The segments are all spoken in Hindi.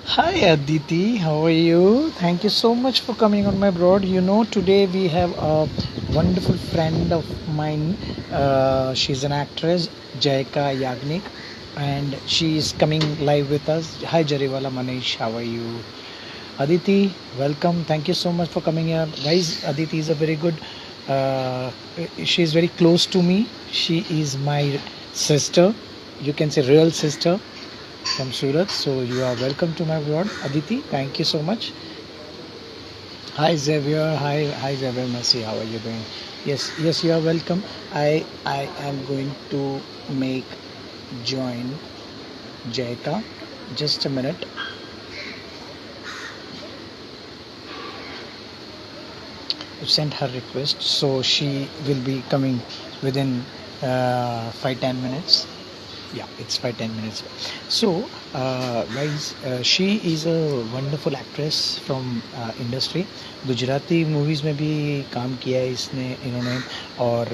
Hi Aditi, how are you? Thank you so much for coming on my broad. Today we have a wonderful friend of mine. She's an actress, Jayaka Yagnik, and she is coming live with us. Hi Jariwala Manish, how are you? Aditi, welcome. Thank you so much for coming here. Guys, Aditi is a very good, uh, she is very close to me. She is my sister. You can say real sister from Surat. So you are welcome to my blog, Aditi. Thank you so much. Hi Xavier. Hi Xavier Messi. How are you doing? Yes, you are welcome. I am going to make join Jaita. Just a minute. Sent her request, so she will be coming within 5-10 minutes. Yeah, it's 5-10 minutes. So guys, she is a wonderful actress from industry. Gujarati movies में भी काम किया है इसने इन्होंने, और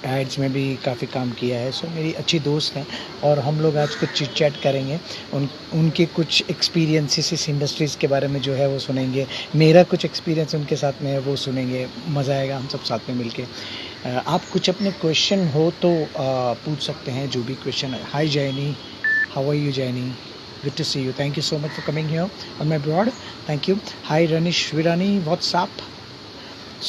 एड्स में भी काफ़ी काम किया है. सो मेरी अच्छी दोस्त हैं और हम लोग आज कुछ चिट चैट करेंगे. उनके कुछ एक्सपीरियंसेस इस इंडस्ट्रीज़ के बारे में जो है वो सुनेंगे. मेरा कुछ एक्सपीरियंस उनके साथ में है वो सुनेंगे. मज़ा आएगा हम सब साथ में मिलके. आप कुछ अपने क्वेश्चन हो तो पूछ सकते हैं, जो भी क्वेश्चन है. Hi Jenny, how are you Jenny? Good to see you. Thank you so much for coming here on my broad. Thank you. Hi Ranish Virani, what's up?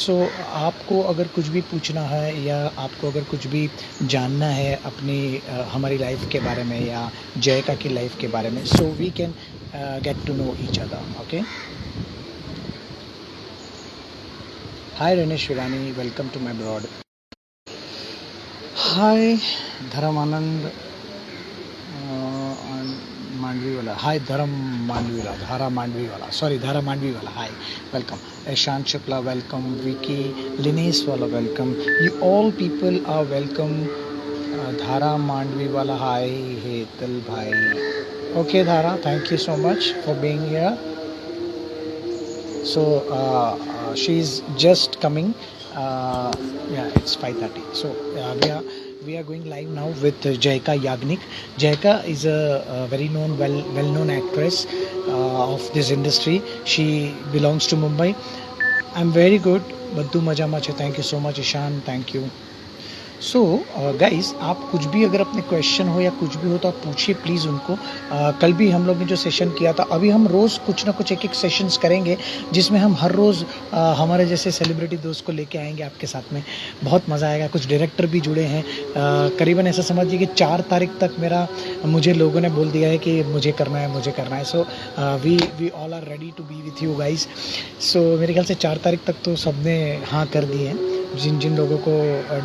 So आपको अगर कुछ भी पूछना है या आपको अगर कुछ भी जानना है अपनी हमारी लाइफ के बारे में या जयका की लाइफ के बारे में, so we can get to know each other. Okay. Hi Ranish Virani, welcome to my broad. Hi Dharamanand Mandvi वाला. हाय धर्म मांडवी वाला, धारा मांडवी वाला, सॉरी धारा मांडवी वाला. Hi, welcome. Ishant Shukla welcome. Vicky Linesh वाला welcome. You all people are welcome. Dhara Mandvi वाला हाय. हेतल भाई. Okay Dhara, thank you so much for being here. So she's just coming. Yeah, it's 5:30. So we are going live now with Jayaka Yagnik. Jayaka is a very well known actress of this industry. She belongs to Mumbai. I'm very good. Baddu maja mache. Thank you so much, Ishan. Thank you. So guys, आप कुछ भी अगर अपने क्वेश्चन हो या कुछ भी हो तो आप पूछिए प्लीज़ उनको. कल भी हम लोग ने जो सेशन किया था, अभी हम रोज़ कुछ ना कुछ एक सेशंस करेंगे जिसमें हम हर रोज़ हमारे जैसे सेलिब्रिटी दोस्त को लेके आएंगे आपके साथ में. बहुत मज़ा आएगा. कुछ डायरेक्टर भी जुड़े हैं. करीबन ऐसा समझिए कि 4 तारीख तक मुझे लोगों ने बोल दिया है कि मुझे करना है. So we all are ready to be with you guys. So मेरे ख्याल से 4 तारीख तक तो सबने हाँ कर दिए हैं. जिन जिन लोगों को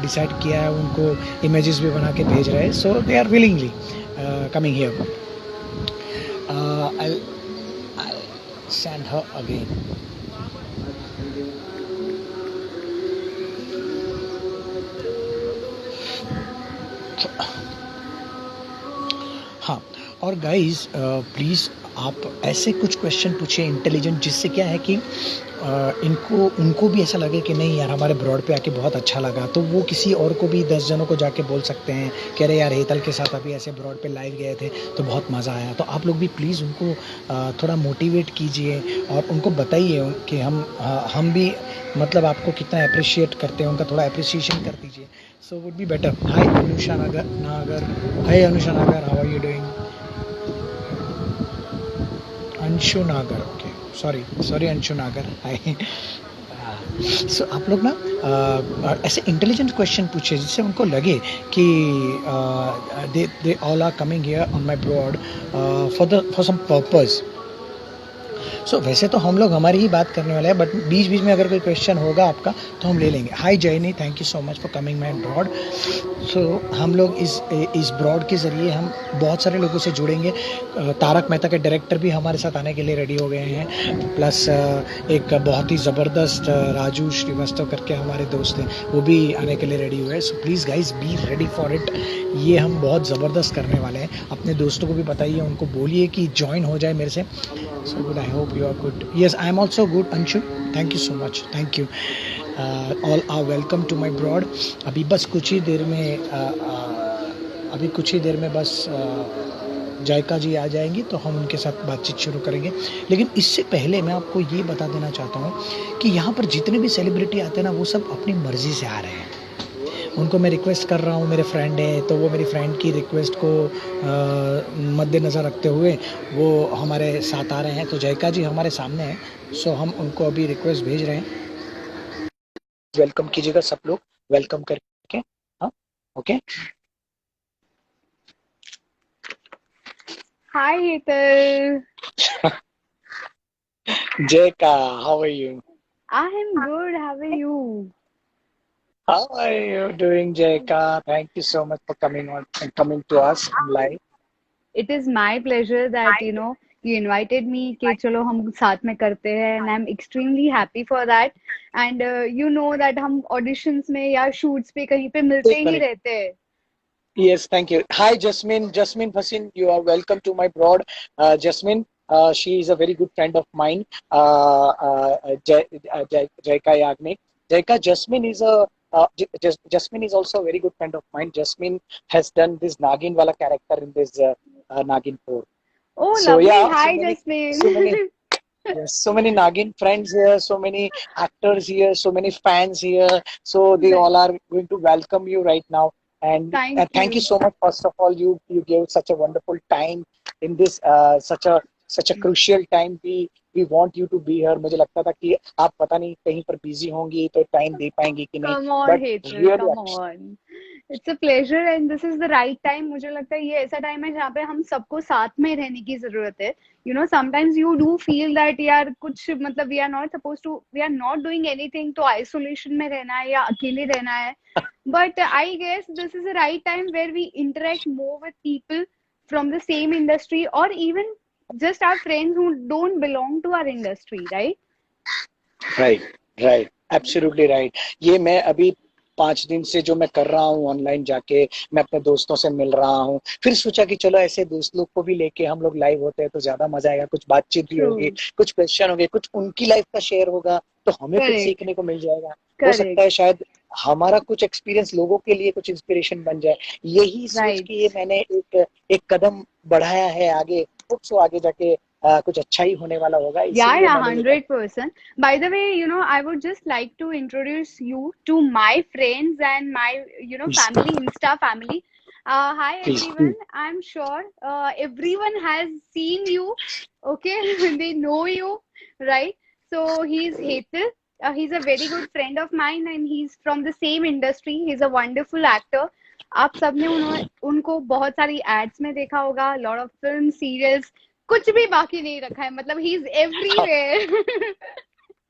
डिसाइड किया है उनको इमेजेस भी बना के भेज रहे हैं. So they are willingly coming here. I send her again. हाँ, और गाइज प्लीज़ आप ऐसे कुछ क्वेश्चन पूछे इंटेलिजेंट, जिससे क्या है कि उनको भी ऐसा लगे कि नहीं यार हमारे ब्रॉड पे आके बहुत अच्छा लगा, तो वो किसी और को भी 10 जनों को जाके बोल सकते हैं कि अरे यार हेतल के साथ अभी ऐसे ब्रॉड पे लाइव गए थे तो बहुत मज़ा आया. तो आप लोग भी प्लीज़ उनको थोड़ा मोटिवेट कीजिए और उनको बताइए कि हम भी मतलब आपको कितना अप्रिशिएट करते हैं. उनका थोड़ा अप्रिसिएशन कर दीजिए. So would be better. Hi Anusha Nagar. Hi Anusha Nagar, how are you doing? Anshu Nagar. Okay, sorry Anshu नागर. हाय. सो आप लोग ना ऐसे इंटेलिजेंट क्वेश्चन पूछे जिससे उनको लगे कि they all are coming here on my broad for some purpose. So वैसे तो हम लोग हमारी ही बात करने वाले हैं, बट बीच बीच में अगर कोई क्वेश्चन होगा आपका तो हम ले लेंगे. Hi Jayni, thank you so much for coming my broad. So हम लोग इस ब्रॉड के ज़रिए हम बहुत सारे लोगों से जुड़ेंगे. तारक मेहता के डायरेक्टर भी हमारे साथ आने के लिए रेडी हो गए हैं. प्लस एक बहुत ही ज़बरदस्त राजू श्रीवास्तव करके हमारे दोस्त हैं, वो भी आने के लिए रेडी हुए हैं. So please guys be ready for it. ये हम बहुत ज़बरदस्त करने वाले हैं. अपने दोस्तों को भी बताइए, उनको बोलिए कि ज्वाइन हो जाए मेरे से. So good, I hope you are good. Yes, I am also good, Anshu. Thank you so much. Thank you. All are welcome to my broad. अभी कुछ ही देर में बस जायका जी आ जाएंगी तो हम उनके साथ बातचीत शुरू करेंगे। लेकिन इससे पहले मैं आपको ये बता देना चाहता हूँ कि यहाँ पर जितने भी सेलिब्रिटी आते हैं ना, वो सब अपनी मर्जी से आ रहे हैं। उनको मैं रिक्वेस्ट कर रहा हूँ, मेरे फ्रेंड है तो वो मेरी फ्रेंड की रिक्वेस्ट को मद्देनज़र रखते हुए वो हमारे साथ आ रहे हैं। तो जयका जी हमारे सामने हैं, सो हम उनको अभी रिक्वेस्ट भेज रहे हैं। वेलकम कीजिएगा सब लोग, वेलकम करके। हाँ, okay. Hi, Hetal. Jayka, how are you? I am good. How are you? How are you doing, Jayka? Thank you so much for coming on and coming to us live. It is my pleasure that you invited me कि चलो हम साथ में करते हैं and I'm extremely happy for that and you know that हम auditions में या shoots पे कहीं पे मिलते Take ही minute. रहते हैं. Yes, thank you. Hi, Jasmine. Jasmine Bhasin, you are welcome to my broad. Jasmine, she is a very good friend of mine. Jaika Yagnik. Jaika, Jasmine is a Jasmine is also a very good friend of mine. Jasmine has done this Nagin wala character in this Nagin 4. Oh, So lovely. yeah, Hi, so many, Jasmine. yes, so many Nagin friends here, so many actors here, so many fans here. So they all are going to welcome you right now. And Thank thank you you. so much. First of all, you gave such a wonderful time in this such a crucial time. We want you to be here. मुझे लगता था कि आप पता नहीं कहीं पर बिजी होंगी तो टाइम दे पाएंगी कि नहीं. Come on, But Hetal. really, Come on. It's a pleasure and this is the right time. मुझे लगता है ये ऐसा टाइम है जहाँ पे हम सबको साथ में रहने की जरूरत है. You know, sometimes you do feel that यार कुछ मतलब we are not doing anything तो isolation में रहना है या अकेले रहना है. But I guess this is the right time where we interact more with people from the same industry or even just our friends who don't belong to our industry, right? Right, right, absolutely right. ये मैं अभी 5 दिन से जो मैं कर रहा हूँ ऑनलाइन जाके, मैं अपने दोस्तों से मिल रहा हूँ। फिर सोचा कि चलो ऐसे दोस्त लोग को भी लेके हम लोग लाइव होते हैं तो ज्यादा मजा आएगा, कुछ बातचीत भी होगी, True. कुछ क्वेश्चन होंगे, कुछ उनकी लाइफ का शेयर होगा तो हमें कुछ Correct. सीखने को मिल जाएगा। हो सकता Correct. है शायद हमारा कुछ एक्सपीरियंस लोगों के लिए कुछ इंस्पिरेशन बन जाए। यही सोच Right. के ये मैंने एक एक कदम बढ़ाया है आगे। होप सो आगे जाके कुछ अच्छा ही होने वाला होगा, Yeah, इसीलिए yeah, मैंने ये कदम। 100%. By the way, I would just like to introduce you to my friends and my, please, family, Insta family. Hi, please, everyone. I'm sure everyone has seen you. Okay, they know you, right? So he's Hetal. He's a very good friend of mine, and he's from the same industry. He's a wonderful actor. आप सबने उनको बहुत सारी एड्स में देखा होगा, लॉट ऑफ फिल्म सीरियल्स, कुछ भी बाकी नहीं रखा है, मतलब he is everywhere.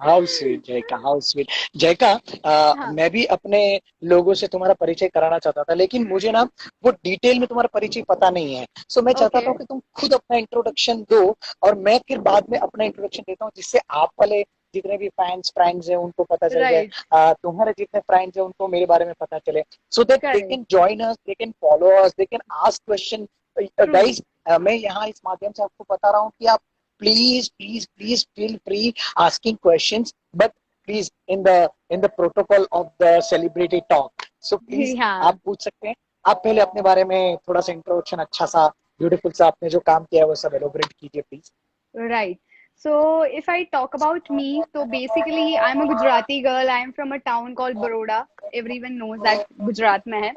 How sweet Jayka, how sweet Jayka. हाँ. मैं भी अपने लोगों से तुम्हारा परिचय कराना चाहता था, लेकिन मुझे ना वो डिटेल में तुम्हारा परिचय पता नहीं है। सो मैं चाहता ओके. था कि तुम खुद अपना इंट्रोडक्शन दो और मैं फिर बाद में अपना इंट्रोडक्शन देता हूँ, जिससे आप वाले जितने भी फैंस फ्रेंड्स हैं उनको पता चल जाए, राइट. तुम्हारे जितने फ्रेंड्स हैं उनको मेरे बारे में पता चले, so that they correct. Can join us, they can follow us, they can ask question. True. Guys, मैं यहाँ इस माध्यम से आपको बता रहा हूँ कि आप please please please feel free asking questions, but please in the protocol of the celebrity talk. So please हाँ. आप पूछ सकते हैं। आप पहले अपने बारे में थोड़ा सा इंट्रोडक्शन अच्छा सा ब्यूटीफुल सा आपने जो काम किया है वो सब एलोबरेट कीजिए please. Right. So if I talk about me, so basically I'm a Gujarati girl. I'm from a town called Baroda. Everyone knows that Gujarat mein hai.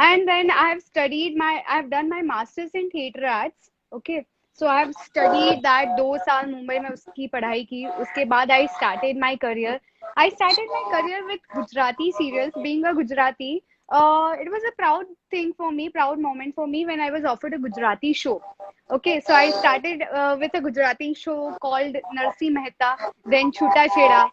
And then I've done my masters in theatre arts. Okay. So I've studied that 2 साल मुंबई में उसकी पढ़ाई की. उसके बाद I started my career. I started my career with Gujarati serials. Being a Gujarati, it was a proud thing for me, proud moment for me when I was offered a Gujarati show. Okay, so I started with a Gujarati show called Narsi Mehta, then Chuta Cheda.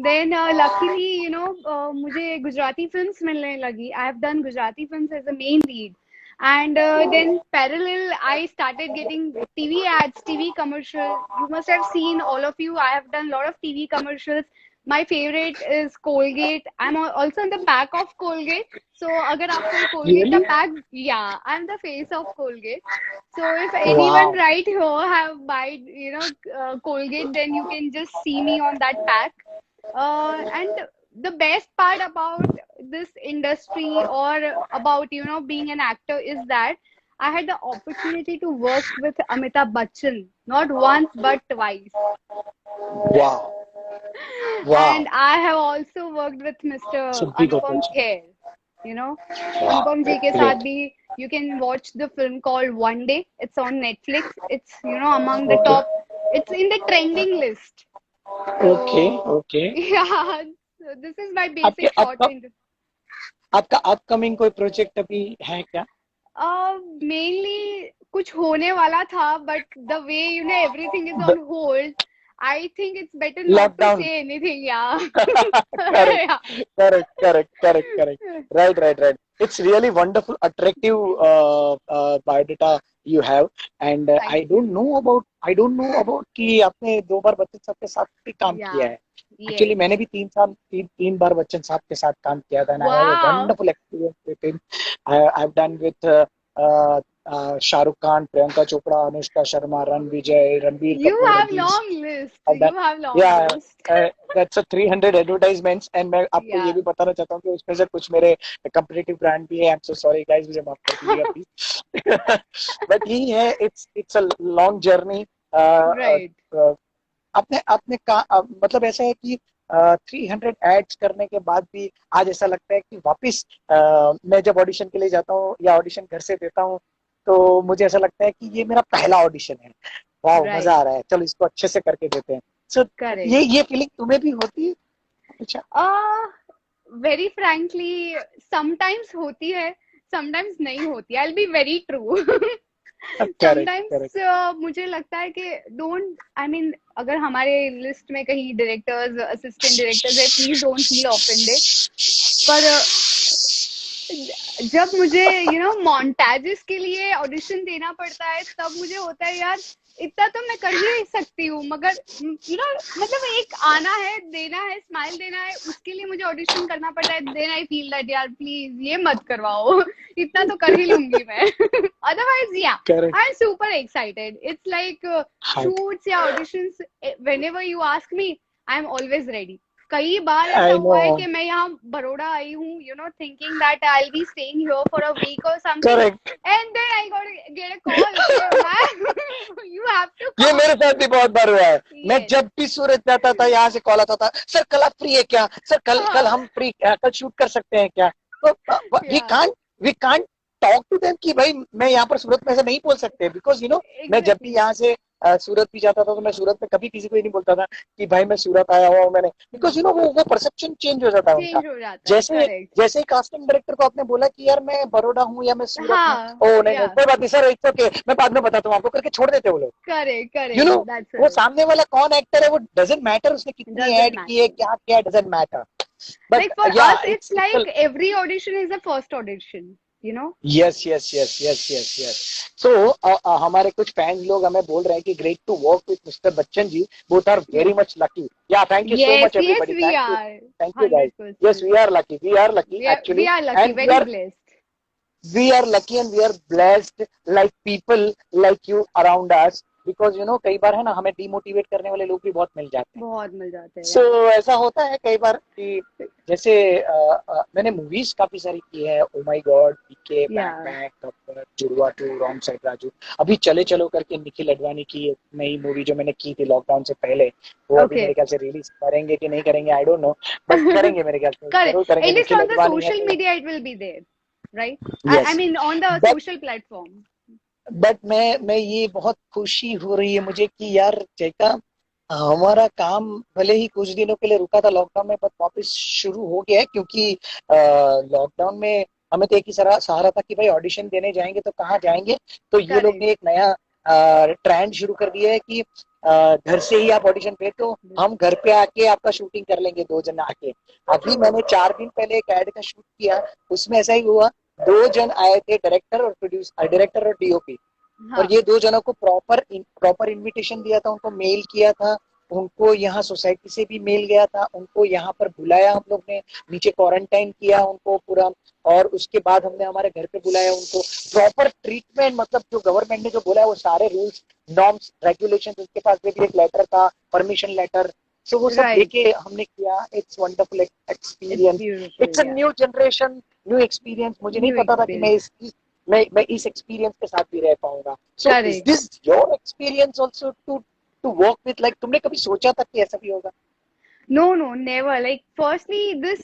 Then luckily, मुझे Gujarati films मिलने लगी. I have done Gujarati films as a main lead. And then parallel, I started getting TV ads, TV commercial. You must have seen all of you. I have done a lot of TV commercials. My favorite is Colgate. I'm also in the pack of Colgate. So अगर आप कोई Colgate का Really? pack, yeah, I'm the face of Colgate. So if anyone Wow. right here have buy, Colgate, then you can just see me on that pack. And the best part about this industry or about being an actor is that I had the opportunity to work with Amitabh Bachchan, not once but twice. Wow, And wow. I have also worked with Mr. It's a big Anupam opportunity. Kher. You know, Wow, Anupam ji that's ke great. saath bhi you can watch the film called One Day. It's on Netflix. It's, among the Okay, top. It's in the trending list. okay, So okay. yeah, so this is my आपके basic short आपका into. आपका अपकमिंग कोई प्रोजेक्ट अभी है क्या? Mainly कुछ होने वाला था, but the way everything is on hold, I think it's better not to lockdown. say anything. Yeah. Correct, Yeah. correct, correct, correct, correct. Right, right, right. It's really wonderful, attractive biodata you have, and Thank you. I don't know about कि आपने 2 बार बच्चन साहब के साथ भी काम किया Yeah. है. Yes. Actually, मैंने भी 3 बार बच्चन साहब के साथ काम किया था, and I have a Wow. wonderful experience with him. I've done with Shahrukh Khan, Priyanka Chopra, Anushka Sharma, Ranbir You Kapoor, have and these. long list. I've done, You have long yeah, list. that's a 300 advertisements, and मैं आपको ये Yeah. भी बताना चाहता हूँ कि उसमें से कुछ मेरे competitive brand भी है. I'm so sorry guys, मुझे माफ कर दीजिएगा please. But यही है, it's a long journey. Right. आपने आपने मतलब ऐसा है कि 300 एड्स करने के बाद भी आज ऐसा लगता है कि वापस मैं जब ऑडिशन के लिए जाता हूँ या ऑडिशन घर से देता हूँ, तो मुझे ऐसा लगता है कि ये मेरा पहला ऑडिशन है. वाह, मजा Right. आ रहा है, चलो इसको अच्छे से करके देते हैं. सो Correct. ये फीलिंग तुम्हें भी होती है? अच्छा. Uh, very frankly, sometimes होती है, sometimes नहीं होती. I'll be very true. Correct, Sometimes correct. मुझे लगता है कि don't, I mean, अगर हमारे लिस्ट में कहीं डायरेक्टर्स, असिस्टेंट डायरेक्टर्स है, प्लीज डोंट फील ऑफेंडेड. पर जब मुझे मोन्टाजेस के लिए ऑडिशन देना पड़ता है, तब मुझे होता है यार, इतना तो मैं कर ही सकती हूँ, मगर मतलब एक आना है, देना है, स्माइल देना है, उसके लिए मुझे ऑडिशन करना पड़ता है. देन आई फील दैट यार प्लीज ये मत करवाओ. इतना तो कर ही लूंगी मैं. Otherwise yeah correct. I am super excited. It's like shoots या auditions, whenever you ask me, I am always ready. कई बार ऐसा आई नो. हुआ है कि मैं यहाँ बड़ौदा आई हूँ, thinking that I will be staying here for a week और something, correct. And then I got get a call कि मैम यू हैव टू ये कम. मेरे साथ भी बहुत बार हुआ है. मैं यस. जब भी सूरत जाता था, यहाँ से कॉल आता था, सर कल आप फ्री है क्या, सर कल कल हम फ्री, कल शूट कर सकते हैं क्या. तो या we can't talk to them कि भाई मैं यहाँ पर सूरत में ऐसा नहीं बोल सकते, बिकॉज मैं जब भी एग्जैक्टली. यहाँ से सूरत भी जाता था, तो मैं सूरत में कभी किसी को ही नहीं बोलता था कि भाई मैं सूरत आया हुआ हूँ मैंने, बिकॉज वो परसेप्शन चेंज हो जाता है उनका. चेंज हो जाता है. जैसे करेक्ट. जैसे ही कास्टिंग डायरेक्टर को आपने बोला कि यार मैं बड़ौदा हूँ या मैं सूरत हूँ, हाँ. ओ नहीं नहीं या कोई बात नहीं सर, इट्स ओके, मैं बाद में बताता हूँ आपको, करके छोड़ देते वो लोग. Correct. You know correct. That's वो इट. सामने वाला कौन एक्टर है, वो डजेंट मैटर, उसने कितनी डजंट ऐड की है, मैटर. क्या किया, doesn't matter. Like but for yeah us, it's it's like every audition is the first audition. Yes yes yes yes yes yes. So हमारे कुछ फैंस लोग हमें बोल रहे हैं कि great to work with mister Bachchan ji, both are very Yeah. Much lucky. Yeah thank you so Yes, much yes, everybody, we thank are. You guys. Yes 100%. We are lucky We actually, are lucky, and very blessed. we are lucky and we are blessed like people like you around us, because कई बार है ना, हमें डिमोटिवेट करने वाले लोग भी बहुत मिल जाते हैं. बहुत मिल जाते हैं सो यार. ऐसा होता है कई बार कि जैसे मैंने मूवीज काफी सारी की है. Oh my god, PK, Bang Yeah. Bang, Gabbar, Judwaa two, wrong side Raju. अभी चले चलो करके निखिल अडवाणी की एक नई मूवी जो मैंने की थी लॉकडाउन से पहले, वो अभी मेरे Okay. ख्याल से रिलीज करेंगे कि नहीं करेंगे, आई डोंट नो, बट करेंगे मेरे ख्याल से, Correct. जरूर करेंगे. At least Nikhil on the Advani social है. media, it will be there, right? I yes. mean, on the but social platform. मैं ये बहुत खुशी हो रही है मुझे कि यार जैका, हमारा काम भले ही कुछ दिनों के लिए रुका था लॉकडाउन में, बट वापस शुरू हो गया है, क्योंकि लॉकडाउन में हमें तो एक ही सहारा था कि भाई ऑडिशन देने जाएंगे तो कहाँ जाएंगे. तो ये लोग Correct. ने एक नया ट्रेंड शुरू कर दिया है कि घर से ही आप ऑडिशन पे, तो हम घर पे आके आपका शूटिंग कर लेंगे 2 जन आके. अभी मैंने 4 दिन पहले एक एड का शूट किया, उसमें ऐसा ही हुआ. 2 जन आए थे, डायरेक्टर और प्रोड्यूसर, डायरेक्टर और डीओपी, और हाँ. ये 2 जनों को प्रॉपर इनविटेशन दिया था, उनको मेल किया था, उनको यहाँ सोसाइटी से भी मेल गया था, उनको यहाँ पर बुलाया हम लोग ने, नीचे क्वारंटाइन किया उनको पूरा, और उसके बाद हमने हमारे घर पे बुलाया उनको. प्रॉपर ट्रीटमेंट, मतलब जो गवर्नमेंट ने जो बोला है वो सारे रूल्स, नॉर्म्स, रेगुलेशन, उसके पास भी एक लेटर था, परमिशन लेटर. सो वो सब Right. लेके हमने किया. It's wonderful It's experience. beautiful. It's a Yeah. New generation, new experience. मुझे नहीं New पता था कि मैं experience. इस मैं इस एक्सपीरियंस के साथ भी रह पाऊंगा. So is Correct. This your experience also to work with, like तुमने कभी सोचा था कि ऐसा भी होगा? No, no, never. Like, firstly, this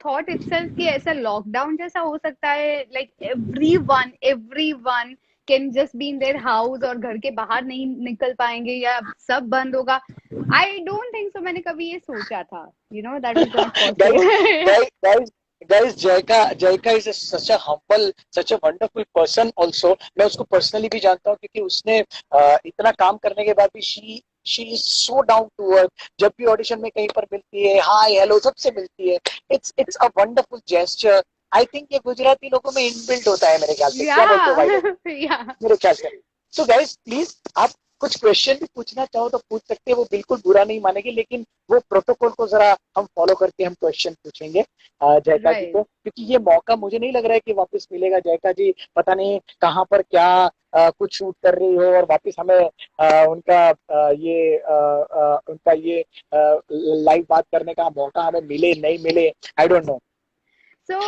thought itself कि ऐसा lockdown जैसा हो सकता है, like everyone can just be in their house और घर के बाहर नहीं निकल पाएंगे या सब बंद होगा. I don't think so. मैंने कभी ये सोचा था. You know, that is not guys, possible. guys, Jayka is such a humble, such a wonderful person also. मैं उसको personally भी जानता हूँ क्योंकि उसने इतना काम करने के बाद भी she is so down to earth. जब भी ऑडिशन में कहीं पर मिलती है, हाय हेलो सबसे मिलती है. It's a wonderful gesture. I think ये गुजराती लोगों में इनबिल्ट होता है मेरे ख्याल से. क्या बोलते हो भाई लोग? Yeah. मेरे ख्याल से. So guys, please आप कुछ क्वेश्चन भी पूछना चाहो तो पूछ सकते हैं, वो बिल्कुल बुरा नहीं मानेंगे, लेकिन वो प्रोटोकॉल को जरा हम फॉलो करके हम क्वेश्चन पूछेंगे जयका जी Right. को, क्योंकि ये मौका मुझे नहीं लग रहा है कि वापस मिलेगा. जयका जी पता नहीं कहाँ पर क्या कुछ शूट कर रही हो और वापस हमें उनका ये लाइव बात करने का मौका हमें मिले नहीं मिले, आई don't no. So,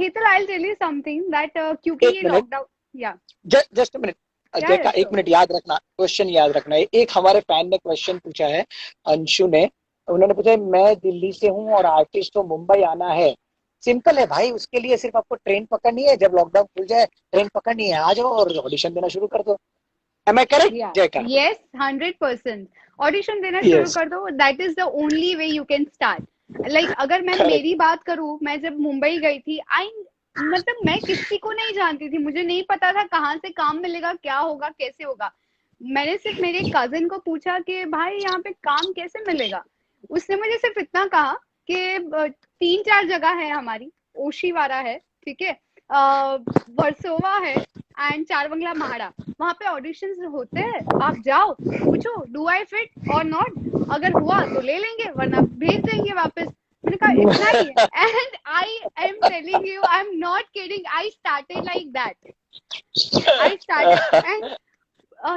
Hetal, I'll tell you something that क्योंकि एक ये minute, lockdown, yeah, just minute yeah, जयका, yeah, एक sure. मिनट याद रखना, क्वेश्चन याद रखना. एक हमारे फैन ने क्वेश्चन पूछा है, अंशु ने. उन्होंने पूछा है, मैं दिल्ली से हूँ और आर्टिस्ट को मुंबई आना है. सिंपल है भाई, उसके लिए सिर्फ आपको ट्रेन पकड़नी है. जब लॉकडाउन खुल जाए ट्रेन पकड़नी है, आ जाओ और ऑडिशन देना शुरू कर दो. Am I correct Yeah. जयका? Yes, 100%. ऑडिशन देना शुरू यस कर दो. That is the only way you can start. Like, अगर मैं करेक्ट. मेरी बात करूँ, मैं जब मुंबई गई थी, मतलब मैं किसी को नहीं जानती थी. मुझे नहीं पता था कहाँ से काम मिलेगा, क्या होगा, कैसे होगा. मैंने सिर्फ मेरे कजिन को पूछा कि भाई यहाँ पे काम कैसे मिलेगा. उसने मुझे सिर्फ इतना कहा कि 3-4 जगह है हमारी. ओशीवारा है, ठीक है, वर्सोवा है एंड चारबंगला महाड़ा. वहां पे ऑडिशंस होते हैं, आप जाओ, पूछो डू आई फिट और नॉट. अगर हुआ तो ले लेंगे, वरना भेज देंगे वापस. मैंने कहा इतना ही है. And I am telling you, I am not kidding, I started like that. I started, and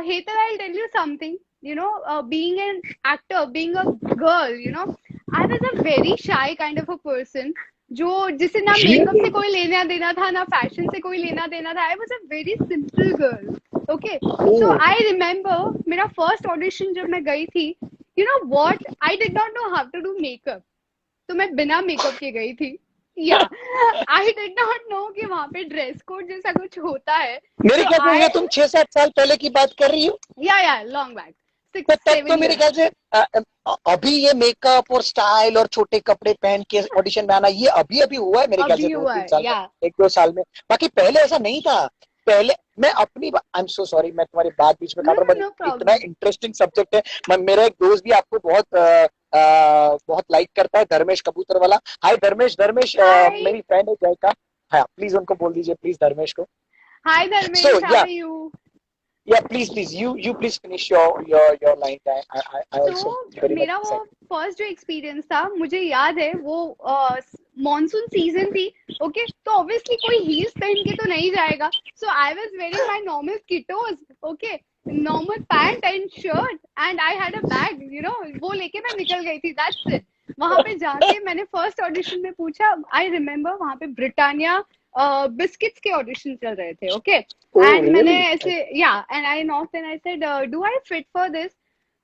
Hetal, I'll tell you something. You know, being an actor, being a girl, you know, I was a very shy kind of a person. जो जिसे ना मेकअप से कोई लेना देना था, ना फैशन से कोई लेना देना था. I was a very simple girl. Okay, so I remember मेरा फर्स्ट ऑडिशन जब मैं गई थी, you know what, I did not know how to do makeup. तो मैं बिना मेकअप के गई थी. या आई डिड नॉट नो कि वहां पे ड्रेस कोड जैसा कुछ होता है. मेरे तो ख्याल से तुम 6-7 साल पहले की बात कर रही हो. या लॉन्ग बैक, तो 6-7 तब तो मेरे ख्याल से अभी ये मेकअप और स्टाइल और छोटे कपड़े पहन के ऑडिशन में आना, ये अभी अभी हुआ है मेरे ख्याल से, अभी हुआ 2-3 है. साल में, या 1-2 साल में. बाकी पहले ऐसा नहीं था. पहले मैं अपनी आई एम सो सॉरी, मैं तुम्हारी बात बीच में नो काट रहा हूँ, नो इतना प्रॉब्लम. इंटरेस्टिंग सब्जेक्ट है. मेरा एक दोस्त भी आपको बहुत लाइक करता है, धर्मेश कबूतर वाला. हाय धर्मेश. धर्मेश हाय मेरी फ्रेंड है जयका. हाँ प्लीज उनको बोल दीजिए प्लीज धर्मेश को. Hi Dharmesh, So how are you? yeah, please, you please finish your line. I also तो very much मेरा वो excited. फर्स्ट जो एक्सपीरियंस था, मुझे याद है वो मॉनसून सीजन थी. ओके, तो ऑब्वियसली कोई हील्स पहन के तो नहीं जाएगा. So I was wearing my normal kitos. Okay, normal pant and shirt and I had a bag, you know, वो लेके मैं निकल गई थी. That's it. वहां पे जाके मैंने फर्स्ट ऑडिशन में पूछा. आई रिमेम्बर वहां पे ब्रिटानिया बिस्किट्स के ऑडिशन चल रहे थे. ओके, Oh, एंड मैंने really? ऐसे and I knocked and I said do I fit for this.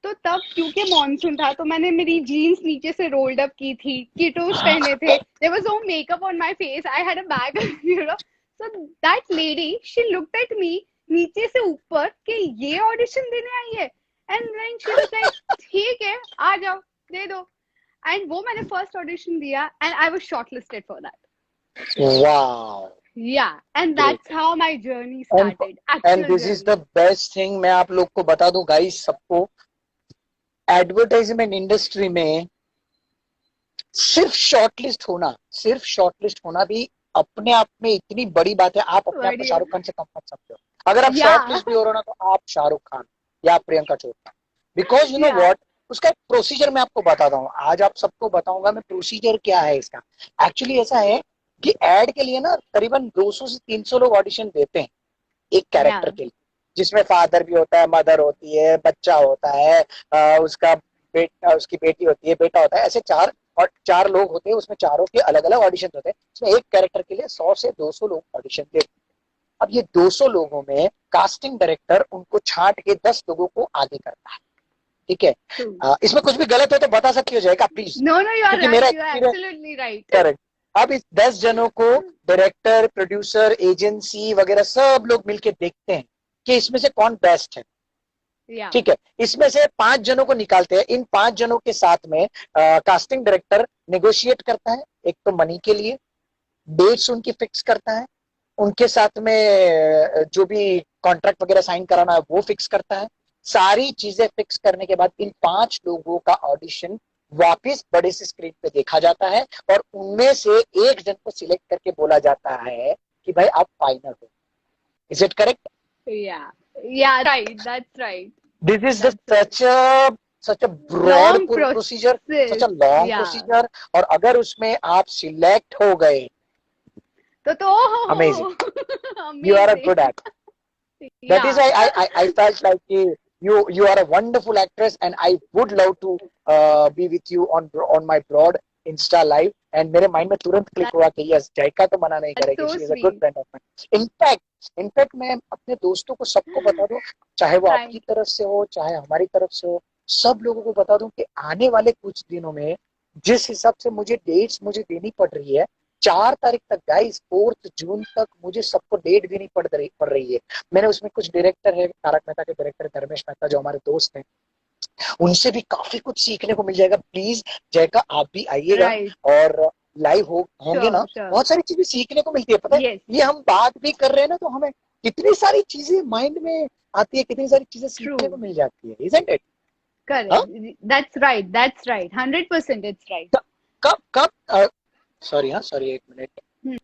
तो तब क्योंकि मॉनसून था, तो मैंने मेरी जीन्स नीचे से रोल्ड अप की थी, कीटोस पहने थे. There was no makeup on my face, I had a bag, you know. So that lady, she looked at me नीचे से ऊपर कि ये ऑडिशन देने आई है. And then she was like ठीक है, आ जाओ, दे दो. एंड वो मैंने फर्स्ट ऑडिशन दिया and I was shortlisted for that. Wow. Yeah, and Great. that's how my journey And started. and Actual this is journey. the best thing. मैं आप लोग को बता दूं गाइस, सबको एडवर्टाइजमेंट इंडस्ट्री में सिर्फ शॉर्टलिस्ट होना भी अपने आप में इतनी बड़ी बात है. आप अपने आप को बढ़िया. शाहरुख खान से कम मत समझो. अगर आप Yeah. शॉर्टलिस्ट भी हो रहे हो ना, तो आप शाहरुख खान या Priyanka Chopra. Because you know Yeah. What, उसका एक प्रोसीजर मैं आपको बताता हूँ. आज आप सबको बताऊंगा मैं प्रोसीजर क्या है इसका. एक्चुअली ऐसा है कि एड के लिए ना करीबन 200 से 300 लोग ऑडिशन देते हैं एक कैरेक्टर Yeah. के लिए, जिसमें फादर भी होता है, मदर होती है, बच्चा होता है, उसका बेटा, उसकी बेटी होती है, बेटा होता है. ऐसे 4 लोग होते हैं. उसमें चारों के अलग अलग ऑडिशन होते हैं. उसमें एक कैरेक्टर के लिए 100 से 200 लोग ऑडिशन देते हैं. अब ये 200 लोगों में कास्टिंग डायरेक्टर उनको छांट के 10 लोगों को आगे करता है, ठीक है। True. इसमें कुछ भी गलत हो तो बता सकती हो जाएगा please, No, no, you are क्योंकि मेरा right. You are experience absolutely right. Correct. अब इस 10 जनों को डायरेक्टर, प्रोड्यूसर, एजेंसी वगैरह सब लोग मिलके देखते हैं कि इसमें से कौन बेस्ट है, Yeah. ठीक है। इसमें से 5 जनों को निकालते हैं। इन 5 जनों के साथ में कास्टिंग डायरेक्टर नेगोशिएट करता है, एक तो मनी के लिए, डेट्स उनकी फिक्स करता है, उनके साथ में जो भी कॉन्ट्रैक्ट वगैरह साइन कराना है वो फिक्स करता है। सारी चीजें फिक्स करने के बाद इन 5 लोगों का ऑडिशन वापस बड़े से स्क्रीन पे देखा जाता है और उनमें से एक जन को सिलेक्ट करके बोला जाता है कि भाई आप फाइनल हो। Is it correct? Yeah. Yeah, right. That's right. This is just That's such a broad long procedure, such a process. long Yeah. procedure। और अगर उसमें आप सिलेक्ट हो गए, तो amazing, you are a good actor। That is Yeah. why I felt like you are a wonderful actress and I would love to be with you on my broad Insta live। and मेरे माइंड में तुरंत क्लिक हुआ कि यस, जायका तो मना नहीं That's करेगी, so she is a good sweet. Friend of mine. In fact मैं अपने दोस्तों को सबको बता दूं, चाहे वो आपकी Thank तरफ से हो चाहे हमारी तरफ से हो, सब लोगों को बता दूं कि आने वाले कुछ दिनों में जिस हिसाब से मुझे डेट्स मुझे देनी पड़ रही है, 4 तारीख तक गाइस, 4 जून तक मुझे सबको डेट देनी पड़ रही है। मैंने उसमें कुछ डायरेक्टर है, तारक मेहता के डायरेक्टर धर्मेश मेहता जो हमारे दोस्त हैं, उनसे भी काफी कुछ सीखने को मिल जाएगा। प्लीज जयका आप भी आइएगा Right. और लाइव होंगे ना, Sure. बहुत सारी चीजें सीखने को मिलती है। पता है Yes. ये हम बात भी कर रहे हैं ना तो हमें कितनी सारी चीजें माइंड में आती है, कितनी सारी चीजें सीखने को मिल जाती है। Isn't it? Correct. That's right. That's right. 100% it's right. कब कब सॉरी, हाँ सॉरी, एक minute. Hmm.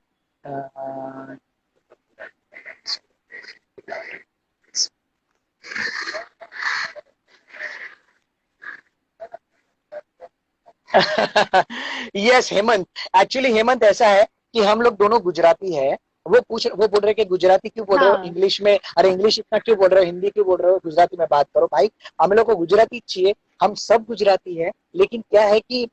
Yes Hemant, actually Hemant ऐसा है कि हम लोग दोनों गुजराती है। वो बोल रहे कि गुजराती क्यों बोल रहे हो हाँ. इंग्लिश में, अरे इंग्लिश इतना क्यों बोल रहे हो, हिंदी क्यों बोल रहे हो, गुजराती में बात करो। भाई हम लोग को गुजराती चाहिए, हम सब गुजराती है, लेकिन क्या है कि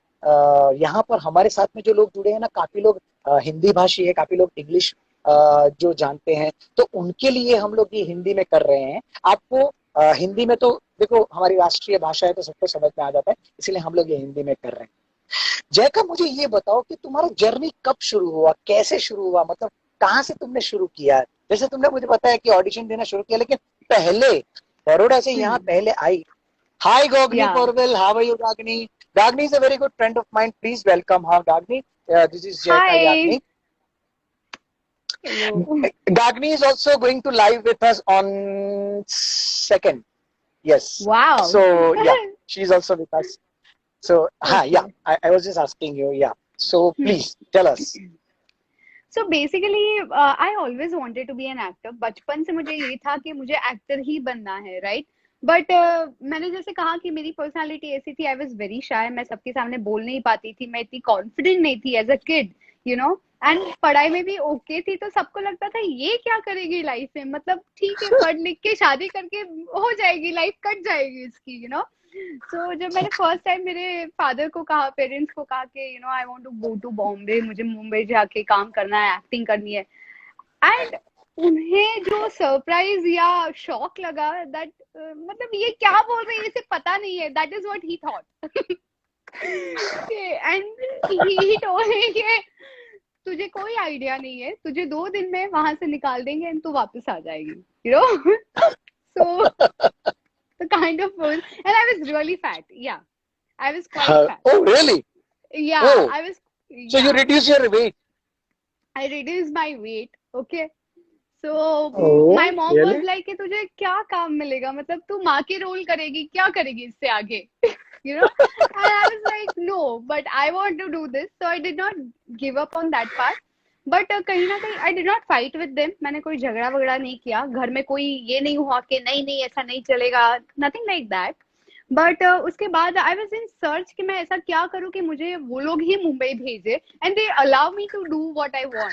यहाँ पर हमारे साथ में जो लोग जुड़े हैं ना, काफी लोग हिंदी भाषी है, काफी लोग इंग्लिश जो जानते हैं, तो उनके लिए हम लोग ये हिंदी में कर रहे हैं। आपको हिंदी में तो देखो हमारी राष्ट्रीय भाषा है तो सबको समझ में आ जाता है, इसलिए हम लोग ये हिंदी में कर रहे हैं। जयका मुझे ये बताओ कि तुम्हारा जर्नी कब शुरू हुआ, कैसे शुरू हुआ, मतलब कहाँ से तुमने शुरू किया? जैसे तुमने मुझे बताया कि ऑडिशन देना शुरू किया, लेकिन पहले बड़ौदा से यहाँ पहले आई। Hi Gogni Yeah. Porwal, how are you Gagni? Gagni is a very good friend of mine, please welcome her Gagni. This is Jayka Hi. Yagnik. Hello. Gagni is also going to live with us on 2nd. Yes. Wow. So yeah, she's also with us. So Okay. yeah, I was just asking you. Yeah. So please tell us. So basically, I always wanted to be an actor. बचपन से मुझे ये था कि मुझे एक्टर ही बनना है, right? बट मैंने जैसे कहा कि मेरी पर्सनालिटी ऐसी थी, आई वॉज वेरी शाय, मैं सबके सामने बोल नहीं पाती थी, मैं इतनी कॉन्फिडेंट नहीं थी as a kid, you know. And पढ़ाई में भी ओके थी, तो सबको लगता था ये क्या करेगी लाइफ में, मतलब ठीक है पढ़ लिख के शादी करके हो जाएगी, लाइफ कट जाएगी इसकी, यू नो। सो जब मैंने फर्स्ट टाइम मेरे फादर को कहा, पेरेंट्स को कहा कि you know I want to go to Bombay, मुझे मुंबई जाके काम करना है, एक्टिंग करनी है, एंड उन्हें जो सरप्राइज या शॉक लगा, दैट मतलब ये क्या बोल रही है, इसे पता नहीं है, that is what he thought. And he told me कि तुझे कोई आइडिया नहीं है, तुझे 2 दिन में वहां से निकाल देंगे एंड तू वापस आ जाएगी, you know. So the kind of person, and I was really fat. Yeah, I was quite fat. Oh really? Yeah, Oh. I was. So you Yeah, reduce your weight? I reduced my weight. Okay. So Oh my mom was really? like कि तुझे क्या काम मिलेगा, मतलब तू माँ के रोल करेगी, क्या करेगी इससे आगे, you know. And I was like no, but I want to do this, so I did not give up on that part. But कहीं ना कहीं आई did not fight with them, मैंने कोई झगड़ा वगड़ा नहीं किया, घर में कोई ये नहीं हुआ कि नहीं नहीं ऐसा नहीं चलेगा, नथिंग लाइक दैट। बट उसके बाद आई वाज इन सर्च कि मैं ऐसा क्या करूं कि मुझे वो लोग ही मुंबई भेजे, and they allow me to do what I want,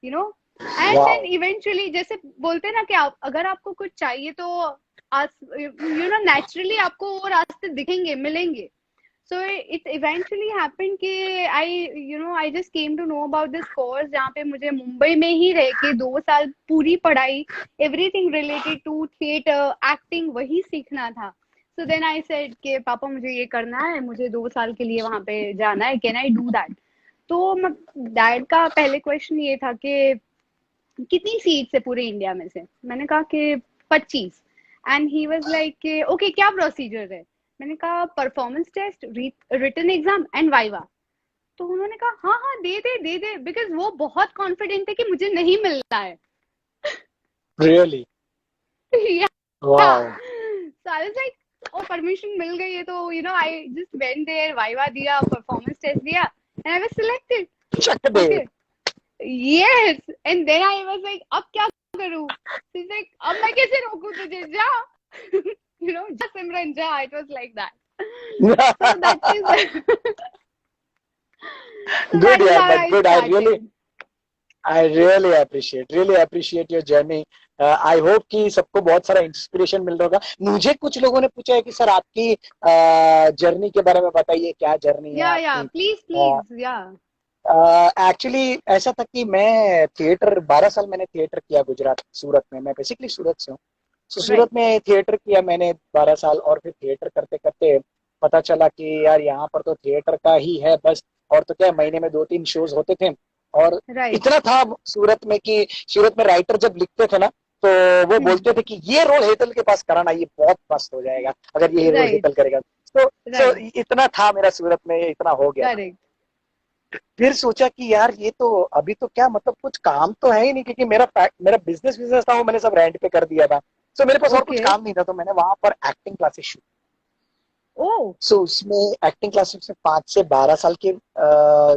you know. And Wow. Then eventually, जैसे बोलते हैं ना कि अगर आपको कुछ चाहिए तो यू नो नेचुरली आपको वो रास्ते दिखेंगे, मिलेंगे। So it eventually happened कि I just came to know about this course जहाँ पे मुझे मुंबई में ही रह के 2 साल पूरी पढ़ाई everything related to theater acting वही सीखना था. So then I said कि पापा मुझे ये करना है, मुझे 2 साल के लिए वहाँ पे जाना है, can I do that? तो डैड का पहले क्वेश्चन ये था कि कितनी सीट्स है पूरे इंडिया में से. मैंने कहा कि 25. And he was like okay क्या प्रोसीजर है. मैंने कहा performance test, written exam and viva. तो उन्होंने कहा हाँ हाँ दे दे बिकॉज वो बहुत कॉन्फिडेंट है कि मुझे नहीं मिलना है. Really? Yeah. Wow. So I was like, oh permission मिल गई है तो I just went there, viva दिया, परफॉर्मेंस टेस्ट दिया and I was selected. Chuck the day. Okay. Yes, and then I was like, अब क्या करूँ? She's like, अब मैं कैसे रोकूं तुझे, जा. जा सिमरन जा. It was like that. So that is so Good, that is yeah, how but I good. started. I really appreciate your journey. I hope कि सबको बहुत सारा इंस्पिरेशन मिल रहा होगा. मुझे कुछ लोगों ने पूछा है कि सर आपकी जर्नी के बारे में बताइए, क्या जर्नी है Yeah, आपकी. please, yeah. एक्चुअली ऐसा था कि मैं थिएटर 12 साल मैंने थिएटर किया गुजरात, सूरत में. मैं बेसिकली सूरत से हूँ. तो Right. सूरत में थिएटर किया मैंने 12 साल, और फिर थिएटर करते करते पता चला कि यार यहाँ पर तो थिएटर का ही है बस. और तो क्या, महीने में 2-3 शोज होते थे. और Right. इतना था सूरत में कि सूरत में राइटर जब लिखते थे ना तो वो बोलते थे कि ये रोल हेतल के पास कराना, ये बहुत मस्त हो जाएगा अगर ये रोल Right. हेतल करेगा. तो Right. इतना था मेरा सूरत में, इतना हो गया. Correct. फिर सोचा कि यार ये तो अभी तो क्या, मतलब कुछ काम तो है ही नहीं, क्योंकि मेरा बिजनेस था वो मैंने सब रेंट पे कर दिया था. सो मेरे पास और कुछ Okay. काम नहीं था. तो मैंने वहां पर एक्टिंग क्लासेस शुरू. Oh, सो उसमें एक्टिंग क्लासेस में 5 से 12 साल के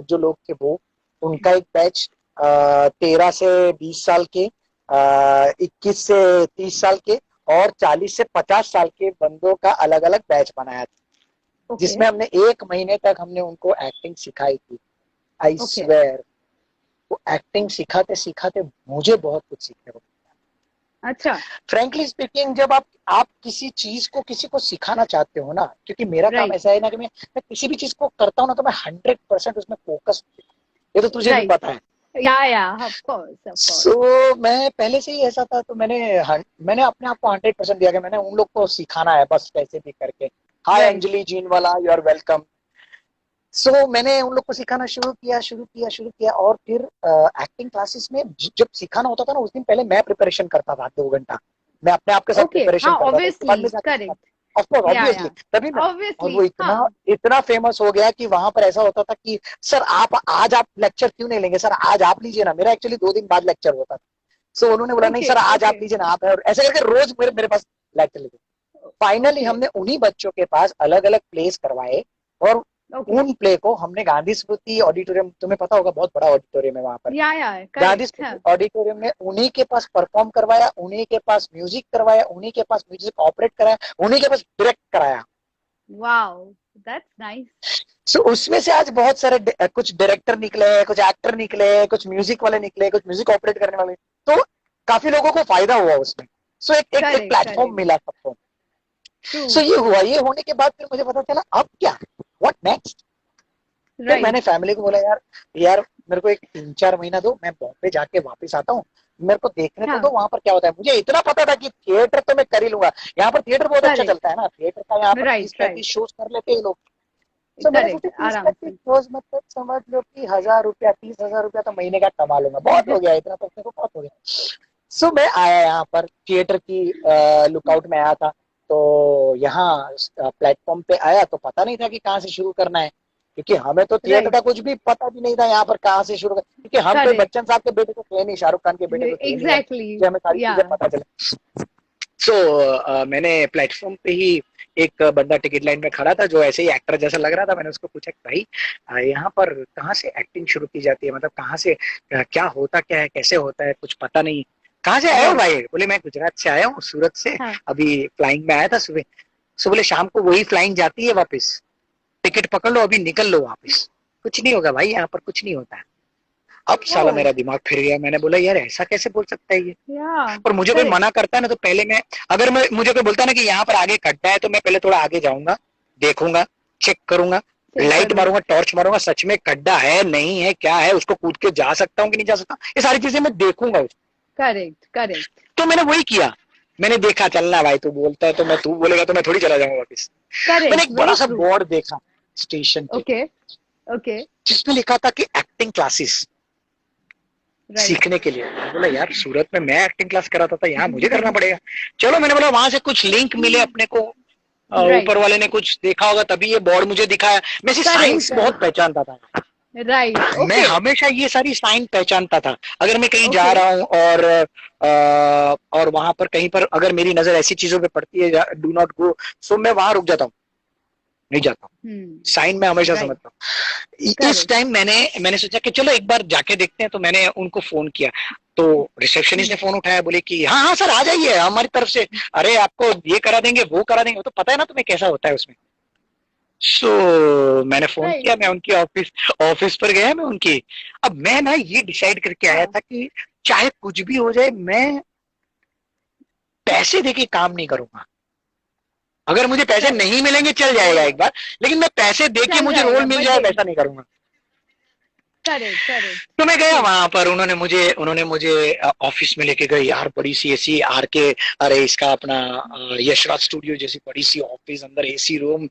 जो लोग थे वो, उनका एक बैच, 13 से 20 साल के, 21 से 30 साल के, और 40 से 50 साल के बंदों का अलग अलग बैच बनाया था. okay. जिसमें हमने 1 महीने तक हमने उनको एक्टिंग सिखाई थी. आई Okay. स्वेयर वो एक्टिंग सिखाते सिखाते मुझे बहुत कुछ सीखने को. अच्छा. फ्रेंकली स्पीकिंग, जब आप किसी चीज को किसी को सिखाना चाहते हो ना, क्योंकि मेरा काम Right. ऐसा है ना कि मैं किसी भी चीज को करता हूँ ना तो मैं 100% उसमें फोकस. ये तो तुझे भी Right. पता है. Yeah, of course. सो मैं पहले से ही ऐसा था. तो मैंने अपने आप को 100% दिया कि मैंने उन लोग को सिखाना है बस कैसे भी करके. Hi Right. Anjali Jeenwala, you are welcome. So मैंने उन लोग को सिखाना शुरू किया. और फिर एक्टिंग क्लासेस में जब सिखाना होता था ना, उस दिन पहले मैं प्रिपरेशन करता था 2 घंटा. मैं अपने आप के साथ Okay. प्रिपरेशन हाँ, करता था. उसके बाद में obviously. जाके Correct. Of course Yeah, obviously yeah. तभी मैं. और Obviously. वो इतना फेमस हो गया कि वहां पर ऐसा होता था कि सर आज आप लेक्चर क्यों नहीं लेंगे, सर आज आप लीजिए ना. मेरा एक्चुअली 2 दिन बाद लेक्चर होता था. सो उन्होंने बोला नहीं Okay. सर आज आप Okay. लीजिए ना, आप है. और ऐसे करके रोज मेरे पास लेक्चर लेते. Finally Okay. हमने उन्हीं बच्चों के पास अलग अलग प्लेस करवाए. और Okay. उन प्ले को हमने गांधी स्मृति ऑडिटोरियम, तुम्हें पता होगा बहुत बड़ा ऑडिटोरियम है वहां पर, Yeah. गांधी Correct. हाँ. स्मृति ऑडिटोरियम में उन्हीं के पास परफॉर्म करवाया, उन्हीं के पास म्यूजिक करवाया, उन्हीं के पास म्यूजिक ऑपरेट कराया, उन्हीं के पास डायरेक्ट कराया. Wow. That's nice. सो उसमें से आज बहुत सारे कुछ डायरेक्टर निकले, कुछ एक्टर निकले, कुछ म्यूजिक वाले निकले, कुछ म्यूजिक ऑपरेट करने वाले. तो काफी लोगों को फायदा हुआ उसमें. सो एक Correct. Platform Correct. मिला सबको. True. सो ये होने के बाद फिर मुझे पता चला अब क्या, व्हाट नेक्स्ट. फिर Right. मैंने फैमिली को बोला यार मेरे को एक 3-4 महीना दो, मैं बॉम्बे जाके वापस आता हूँ, मेरे को देखने हाँ. तो वहां पर क्या होता है. मुझे इतना पता था कि थिएटर तो मैं कर ही लूंगा. यहाँ पर थिएटर बहुत अच्छा Correct. चलता है ना. थिएटर का यहाँ पर Right. 30-35 शोज कर लेते हैं लोग. तो मैंने Correct. सोचा आराम 30-35 से. शोज मतलब समझ लो कि 1,000 रुपया 30,000 रुपया तो महीने का कमा लूंगा. बहुत हो गया, इतना तो मेरे को बहुत हो गया. सो मैं आया यहाँ पर थिएटर की लुकआउट में आया था. तो यहाँ प्लेटफॉर्म पे आया तो पता नहीं था कि कहाँ से शुरू करना है, क्योंकि हमें तो थिएटर Right. का कुछ भी पता भी नहीं था यहाँ पर कहाँ से शुरू कर. क्योंकि हम कोई Correct. बच्चन साहब के बेटे तो थे नहीं, शाहरुख खान के बेटे तो थे नहीं Exactly. कि हमें सारी चीजें Yeah. पता चले. सो मैंने प्लेटफॉर्म पे ही एक बंदा टिकट लाइन में खड़ा था जो ऐसे ही एक्टर जैसा लग रहा था. मैंने उसको पूछा भाई यहाँ पर कहाँ से एक्टिंग शुरू की जाती है, मतलब कहाँ से क्या होता क्या है, कैसे होता है, कुछ पता नहीं. कहाँ से आए हो Right. भाई? बोले मैं गुजरात से आया हूँ, सूरत से. हाँ. अभी फ्लाइंग में आया था सुबह. सो बोले शाम को वही फ्लाइंग जाती है वापस, टिकट पकड़ लो अभी निकल लो वापस. कुछ नहीं होगा भाई, यहाँ पर कुछ नहीं होता है. अब साला Oh. मेरा दिमाग फिर गया. मैंने बोला यार ऐसा कैसे बोल सकता है ये. Yeah. पर मुझे कोई Correct. मना करता है ना तो पहले मुझे कोई बोलता है ना कि यहाँ पर आगे खड्डा है तो मैं पहले थोड़ा आगे जाऊंगा, देखूंगा, चेक करूंगा, लाइट मारूंगा, टॉर्च मारूंगा, सच में गड्ढा है नहीं है क्या है, उसको कूद के जा सकता हूँ कि नहीं जा सकता, ये सारी चीजें मैं देखूंगा। करेक्ट करेक्ट तो मैंने वही किया, मैंने देखा चलना भाई, तू बोलता है तो मैं, तू बोलेगा तो मैं थोड़ी चला जाऊंगा वापस। मैंने करेक्ट एक बड़ा सा बोर्ड देखा स्टेशन पे, ओके ओके जिसमें लिखा था कि एक्टिंग क्लासेस राइट सीखने के लिए। मैं बोला यार सूरत में मैं एक्टिंग क्लास कराता था, यहाँ मुझे करना पड़ेगा। चलो मैंने बोला वहां से कुछ लिंक मिले अपने को, ऊपर वाले ने कुछ देखा होगा तभी ये बोर्ड मुझे दिखाया। मैं साइंस बहुत पहचानता था, राइट मैं हमेशा ये सारी साइन पहचानता था। अगर मैं कहीं जा रहा हूँ और वहां पर कहीं पर अगर मेरी नजर ऐसी चीजों पे पड़ती है, डू नॉट गो, सो मैं वहां रुक जाता हूँ, नहीं जाता हूँ। साइन में हमेशा समझता हूँ। इस टाइम मैंने सोचा कि चलो एक बार जाके देखते हैं, तो मैंने उनको फोन किया, तो रिसेप्शनिस्ट ने फोन उठाया, बोले कि हाँ हाँ सर आ जाइए हमारी तरफ से, अरे आपको ये करा देंगे वो करा देंगे, वो तो पता है ना तुम्हें कैसा होता है उसमें। सो मैंने फोन किया, मैं उनकी ऑफिस पर गया मैं उनकी। अब मैं ना ये डिसाइड करके आया था कि चाहे कुछ भी हो जाए, मैं पैसे देके काम नहीं करूंगा। अगर मुझे पैसे नहीं मिलेंगे चल जाएगा एक बार, लेकिन मैं पैसे देके मुझे रोल मिल जाए वैसा नहीं करूंगा। तो मैं गया वहां पर, उन्होंने मुझे ऑफिस में लेके गए यार, बड़ी सी एसी आर के, अरे इसका अपना यशराज स्टूडियो जैसी बड़ी सी ऑफिस, अंदर एसी रूम,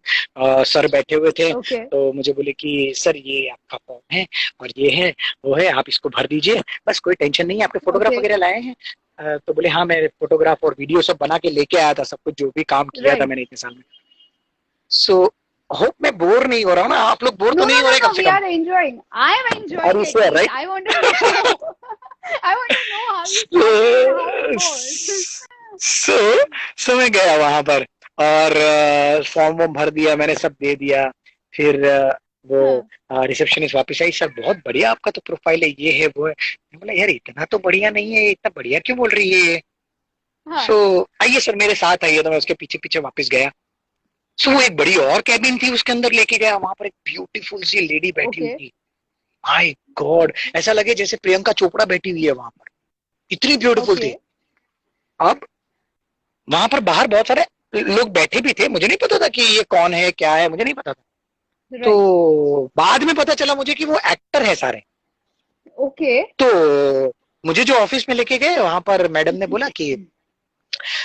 सर बैठे हुए थे। तो मुझे बोले कि सर ये आपका फॉर्म है और ये है वो है, आप इसको भर दीजिए, बस कोई टेंशन नहीं है, आपके फोटोग्राफ वगैरह लाए हैं? तो बोले हाँ मैं फोटोग्राफ और वीडियो सब बना के लेके आया था, सब कुछ जो भी काम किया था मैंने इतने साल में। सो होप मैं बोर नहीं हो रहा हूँ ना, आप लोग बोर तो नहीं हो रहे कम से कम? I am enjoying it. Right? I want to know. I want to know how you so मैं गया वहां पर और फॉर्म वॉर्म भर दिया मैंने, सब दे दिया। फिर वो रिसेप्शनिस्ट वापस आई, सर बहुत बढ़िया आपका तो प्रोफाइल है, ये है वो है। मैं बोला यार इतना तो बढ़िया नहीं है, इतना बढ़िया क्यों बोल रही है ये? आइए सर मेरे साथ आइए। तो मैं उसके पीछे पीछे वापस गया। सो वो एक बड़ी और कैबिन थी, उसके अंदर लेके गया, वहां पर एक ब्यूटीफुल सी लेडी बैठी हुई थी। माय गॉड, ऐसा लगे जैसे प्रियंका चोपड़ा बैठी हुई है वहां पर, इतनी ब्यूटीफुल थी। अब वहां पर बाहर बहुत सारे लोग बैठे भी थे, मुझे नहीं पता था कि ये कौन है क्या है, मुझे नहीं पता था। तो बाद में पता चला मुझे कि वो एक्टर है सारे। तो मुझे जो ऑफिस में लेके गए, वहां पर मैडम ने बोला कि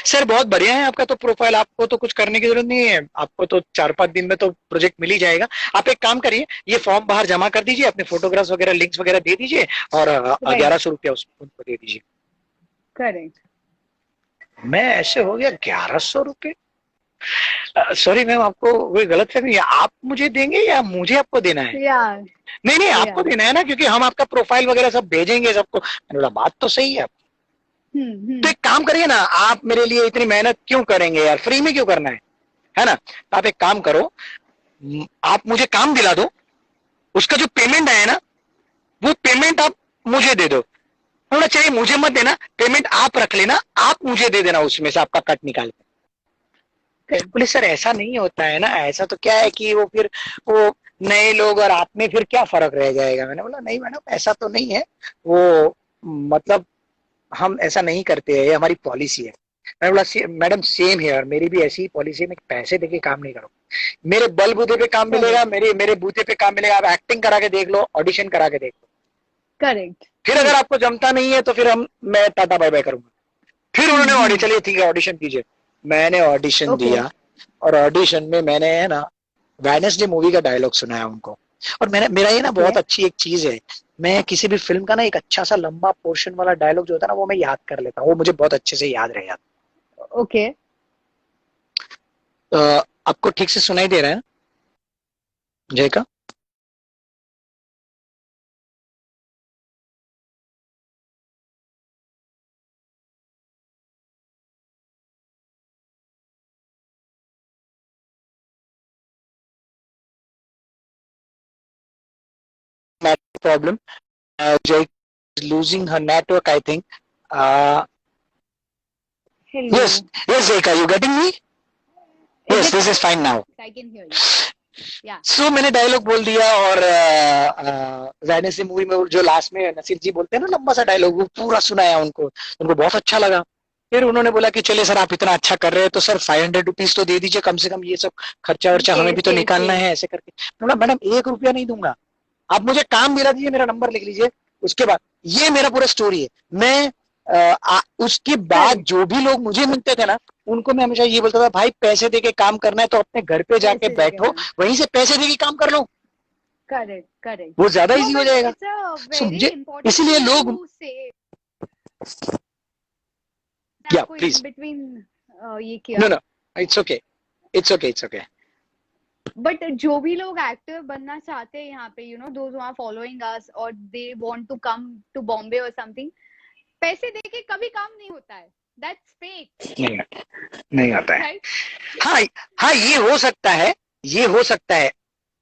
सर बहुत बढ़िया है आपका तो प्रोफाइल, आपको तो कुछ करने की जरूरत नहीं है, आपको तो 4-5 दिन में तो प्रोजेक्ट मिल ही जाएगा। आप एक काम करिए, ये फॉर्म बाहर जमा कर दीजिए, अपने फोटोग्राफ्स वगैरह लिंक्स वगैरह दे दीजिए और 1100 रुपया उनको दे दीजिए। करेक्ट। मैं ऐसे हो गया 1100 रुपये? सॉरी मैम, आपको कोई गलत फहमी है, आप मुझे देंगे या मुझे आपको देना है? नहीं आपको देना है ना, क्योंकि हम आपका प्रोफाइल वगैरह सब भेजेंगे सबको। मैंने बोला बात तो सही है। तो एक काम करिए ना, आप मेरे लिए इतनी मेहनत क्यों करेंगे यार, फ्री में क्यों करना है ना? तो आप एक काम करो, आप मुझे काम दिला दो, उसका जो पेमेंट है ना वो पेमेंट आप मुझे दे दो। होना चाहिए मुझे मत देना, पेमेंट आप रख लेना, आप मुझे दे देना उसमें से आपका कट निकाल के। बोले सर ऐसा नहीं होता है ना, ऐसा तो क्या है कि वो फिर वो नए लोग और आप में फिर क्या फर्क रह जाएगा। मैंने बोला नहीं मैडम ऐसा तो नहीं है, वो मतलब हम ऐसा नहीं करते हैं, ये हमारी पॉलिसी है। मैंने बोला मैडम सेम है, मेरी भी ऐसी पॉलिसी है, मैं पैसे देके काम नहीं करूँ, मेरे बल बूते पे काम मिलेगा, मेरे बूते पे काम मिलेगा। आप एक्टिंग करा के देख लो, ऑडिशन करा के देख लो। करेक्ट। फिर अगर आपको जमता नहीं है तो फिर मैं टाटा बाय बाय करूंगा। फिर उन्होंने चलिए ठीक है ऑडिशन कीजिए। मैंने ऑडिशन दिया और ऑडिशन में मैंने है ना वेडनेसडे मूवी का डायलॉग सुनाया उनको। और मेरा ये ना बहुत अच्छी एक चीज है, मैं किसी भी फिल्म का ना एक अच्छा सा लंबा पोर्शन वाला डायलॉग जो होता है ना वो मैं याद कर लेता हूँ, वो मुझे बहुत अच्छे से याद रह जाता। ओके। आपको ठीक से सुनाई दे रहा है जय का? Problem. Jay is losing her network, I think. Hello. Yes, Jay, are you getting me? Yes, this is fine now. I can hear you. Yeah. So मैंने डायलॉग बोल दिया और वेडनेसडे मूवी में जो लास्ट में नसीर जी बोलते हैं ना लंबा सा डायलॉग, वो पूरा सुनाया उनको बहुत अच्छा लगा। फिर उन्होंने बोला कि चलिए सर आप इतना अच्छा कर रहे हैं तो सर 500 रुपीज तो दे दीजिए, कम से कम ये सब खर्चा वर्चा हमें Yes, भी तो yes, निकालना yes. है, ऐसे करके। बोला मैडम 1 रुपया नहीं दूंगा, आप मुझे काम दिला दीजिए, मेरा नंबर लिख लीजिए। उसके बाद ये मेरा पूरा स्टोरी है। मैं उसके बाद Correct. जो भी लोग मुझे मिलते थे ना, उनको मैं हमेशा ये बोलता था, भाई पैसे दे के काम करना है तो अपने घर पे जाके पैसे देके, बैठो, हाँ. वहीं से पैसे दे के काम कर लो, Correct, correct. वो ज्यादा No, इजी हो but जाएगा। it's a सो very मुझे important इसीलिए thing लोग, to say. या आपको प्लीज, in between ये नो किया. No, it's okay, it's okay, it's okay. But जो भी लोग एक्टर बनना चाहते हैं यहाँ पे, those who are following us और they want to come to Bombay और समथिंग, पैसे देके कभी काम नहीं होता है. दैट्स फेक, नहीं, नहीं आता है। राइट? हाँ, हाँ, ये हो सकता है, ये हो सकता है।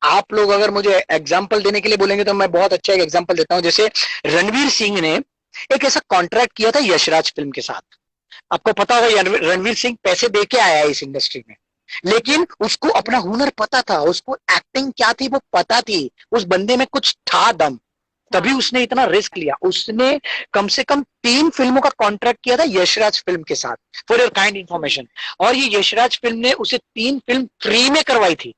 आप लोग अगर मुझे एग्जाम्पल देने के लिए बोलेंगे तो मैं बहुत अच्छा एक एग्जाम्पल देता हूँ। जैसे रणवीर सिंह ने एक ऐसा कॉन्ट्रैक्ट किया था यशराज फिल्म के साथ। आपको पता होगा रणवीर सिंह पैसे दे के आया है इस इंडस्ट्री में, लेकिन उसको अपना हुनर पता था, उसको एक्टिंग क्या थी वो पता थी, उस बंदे में कुछ था दम, तभी उसने इतना रिस्क लिया। उसने कम से कम 3 फिल्मों का कॉन्ट्रैक्ट किया था यशराज फिल्म के साथ, फॉर योर काइंड इंफॉर्मेशन। और ये यशराज फिल्म ने उसे 3 फिल्म फ्री में करवाई थी।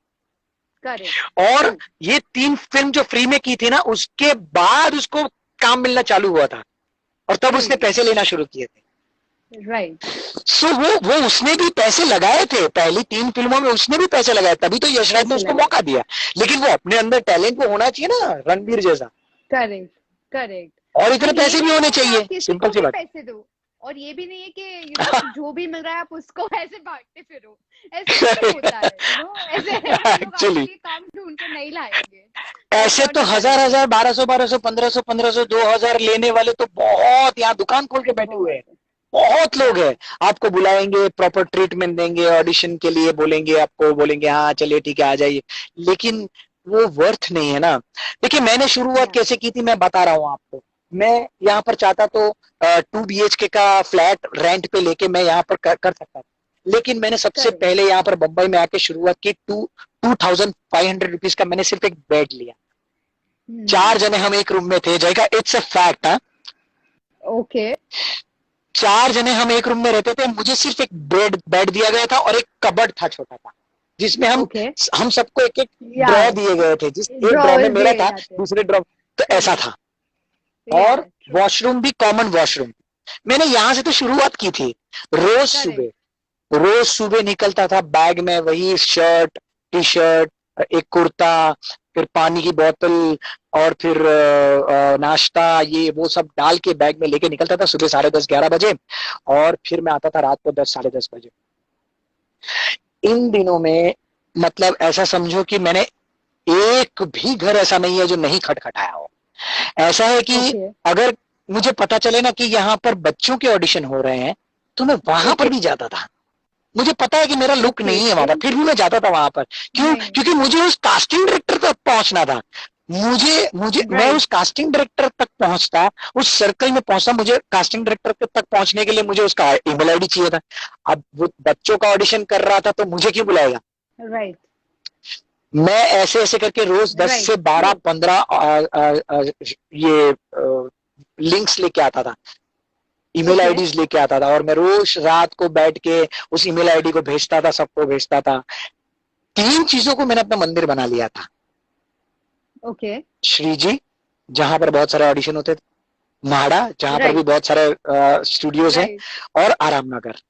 करेक्ट. और ये 3 फिल्म जो फ्री में की थी ना, उसके बाद उसको काम मिलना चालू हुआ था, और तब उसने पैसे लेना शुरू किए थे। राइट. सो वो उसने भी पैसे लगाए थे, पहली 3 फिल्मों में उसने भी पैसे लगाए, तभी तो यशराज ने उसको मौका दिया। लेकिन वो अपने अंदर टैलेंट वो होना चाहिए ना, रणवीर जैसा। Correct, correct. और इतने पैसे भी होने चाहिए, सिंपल सी बात। पैसे दो, और ये भी नहीं है कि जो भी मिल रहा है आप उसको ऐसे बांटते फिरो, ऐसे नहीं होता है. ऐसे एक्चुअली काम ढूंढ के नहीं लाएंगे. ऐसे तो 1000 1200 1500 1500 2000 लेने वाले तो बहुत यहाँ दुकान खोल के बैठे हुए हैं, बहुत लोग हैं। आपको बुलाएंगे, प्रॉपर ट्रीटमेंट देंगे, ऑडिशन के लिए बोलेंगे, आपको बोलेंगे हाँ चलिए ठीक है आ जाइए, लेकिन वो वर्थ नहीं है ना। देखिए मैंने शुरुआत कैसे की थी मैं बता रहा हूँ आपको। मैं यहाँ पर चाहता तो 2 BHK का फ्लैट रेंट पे लेके मैं यहाँ पर कर सकता था, लेकिन मैंने सबसे पहले यहाँ पर बम्बई में आके शुरुआत की 2500 रुपीज का मैंने सिर्फ एक बेड लिया। 4 जने हम एक रूम में थे, जयका इट्स अ फैक्ट। हाँ, ओके. 4 जने हम एक रूम में रहते थे, मुझे सिर्फ एक बेड दिया गया था और एक कबर्ड था छोटा सा, जिसमें हम सबको एक एक ड्रॉ दिए गए थे, जिस एक ड्रॉ में मेरा था, दूसरे ड्रॉ तो ऐसा था। और वॉशरूम भी कॉमन वॉशरूम। मैंने यहां से तो शुरुआत की थी। रोज सुबह निकलता था, बैग में वही शर्ट, टी शर्ट, एक कुर्ता, फिर पानी की बोतल, और फिर नाश्ता, ये वो सब डाल के बैग में लेके निकलता था सुबह 10:30 11 बजे, और फिर मैं आता था रात को 10 साढ़े 10 बजे। इन दिनों में मतलब ऐसा समझो कि मैंने एक भी घर ऐसा नहीं है जो नहीं खटखटाया हो। ऐसा है कि अगर मुझे पता चले ना कि यहाँ पर बच्चों के ऑडिशन हो रहे हैं तो मैं वहां पर भी जाता था। मुझे पता है कि मेरा लुक नहीं है वहां पर, फिर भी मैं जाता था वहां पर। क्यों? क्योंकि मुझे उस कास्टिंग डायरेक्टर तक पहुंचना था। मैं उस कास्टिंग डायरेक्टर तक पहुंचता, उस सर्कल में पहुंचता। मुझे कास्टिंग डायरेक्टर तक पहुंचने के लिए मुझे उसका ईमेल आईडी चाहिए था। अब वो बच्चों का ऑडिशन कर रहा था तो मुझे क्यों बुलाएगा? राइट. मैं ऐसे ऐसे करके रोज 10 से 12 15 ये लिंक्स लेके आता था, ईमेल आईडीज लेके आता था, और मैं रोज रात को बैठ के उस ईमेल आईडी को भेजता था, सबको भेजता था। 3 चीजों को मैंने अपना मंदिर बना लिया था। ओके. श्री जी, जहां पर बहुत सारे ऑडिशन होते थे, म्हाडा, जहां पर भी बहुत सारे स्टूडियोज हैं, और आराम नगर।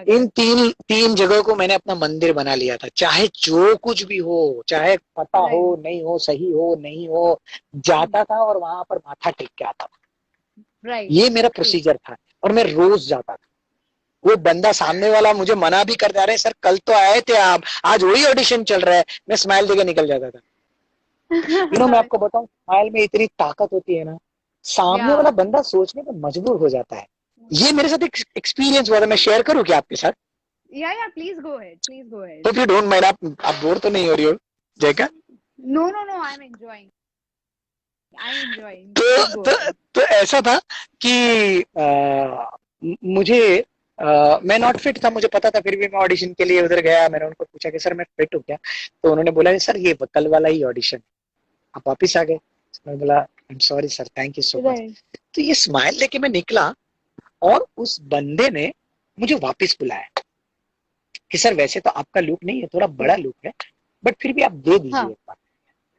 इन तीन जगहों को मैंने अपना मंदिर बना लिया था। चाहे जो कुछ भी हो, चाहे पता हो नहीं हो, सही हो नहीं हो, जाता था और वहां पर माथा टेक के आता था। ये मेरा प्रोसीजर था, और मैं रोज जाता था। वो बंदा सामने वाला मुझे मना भी कर जा रहे, सर कल तो आए थे आप, आज वही ऑडिशन चल रहा है, मैं स्माइल देके निकल जाता था। मैं आपको बताऊं, स्माइल में इतनी ताकत होती है ना, सामने वाला बंदा सोचने पर मजबूर हो जाता है। ये मेरे साथ एक एक्सपीरियंस हुआ था, मैं शेयर करूं क्या आपके साथ? या please go ahead, please go ahead. तो इफ यू डोंट माइंड, आप बोर तो नहीं हो रही हो जयका? नो, आई एम एंजॉयिंग, तो ऐसा था कि मुझे मैं नॉट फिट था, मुझे पता था, फिर भी मैं ऑडिशन के लिए उधर गया। मैंने उनको पूछा कि सर मैं फिट हूँ क्या? तो उन्होंने बोला सर ये कल वाला ही ऑडिशन, आप वापिस आ गए। मैंने बोला I am sorry sir, thank you so much. तो ये स्माइल लेके मैं निकला, और उस बंदे ने मुझे वापस बुलाया कि सर वैसे तो आपका लुक नहीं है, थोड़ा बड़ा लुक है, बट फिर भी आप दे दीजिए हाँ एक बार।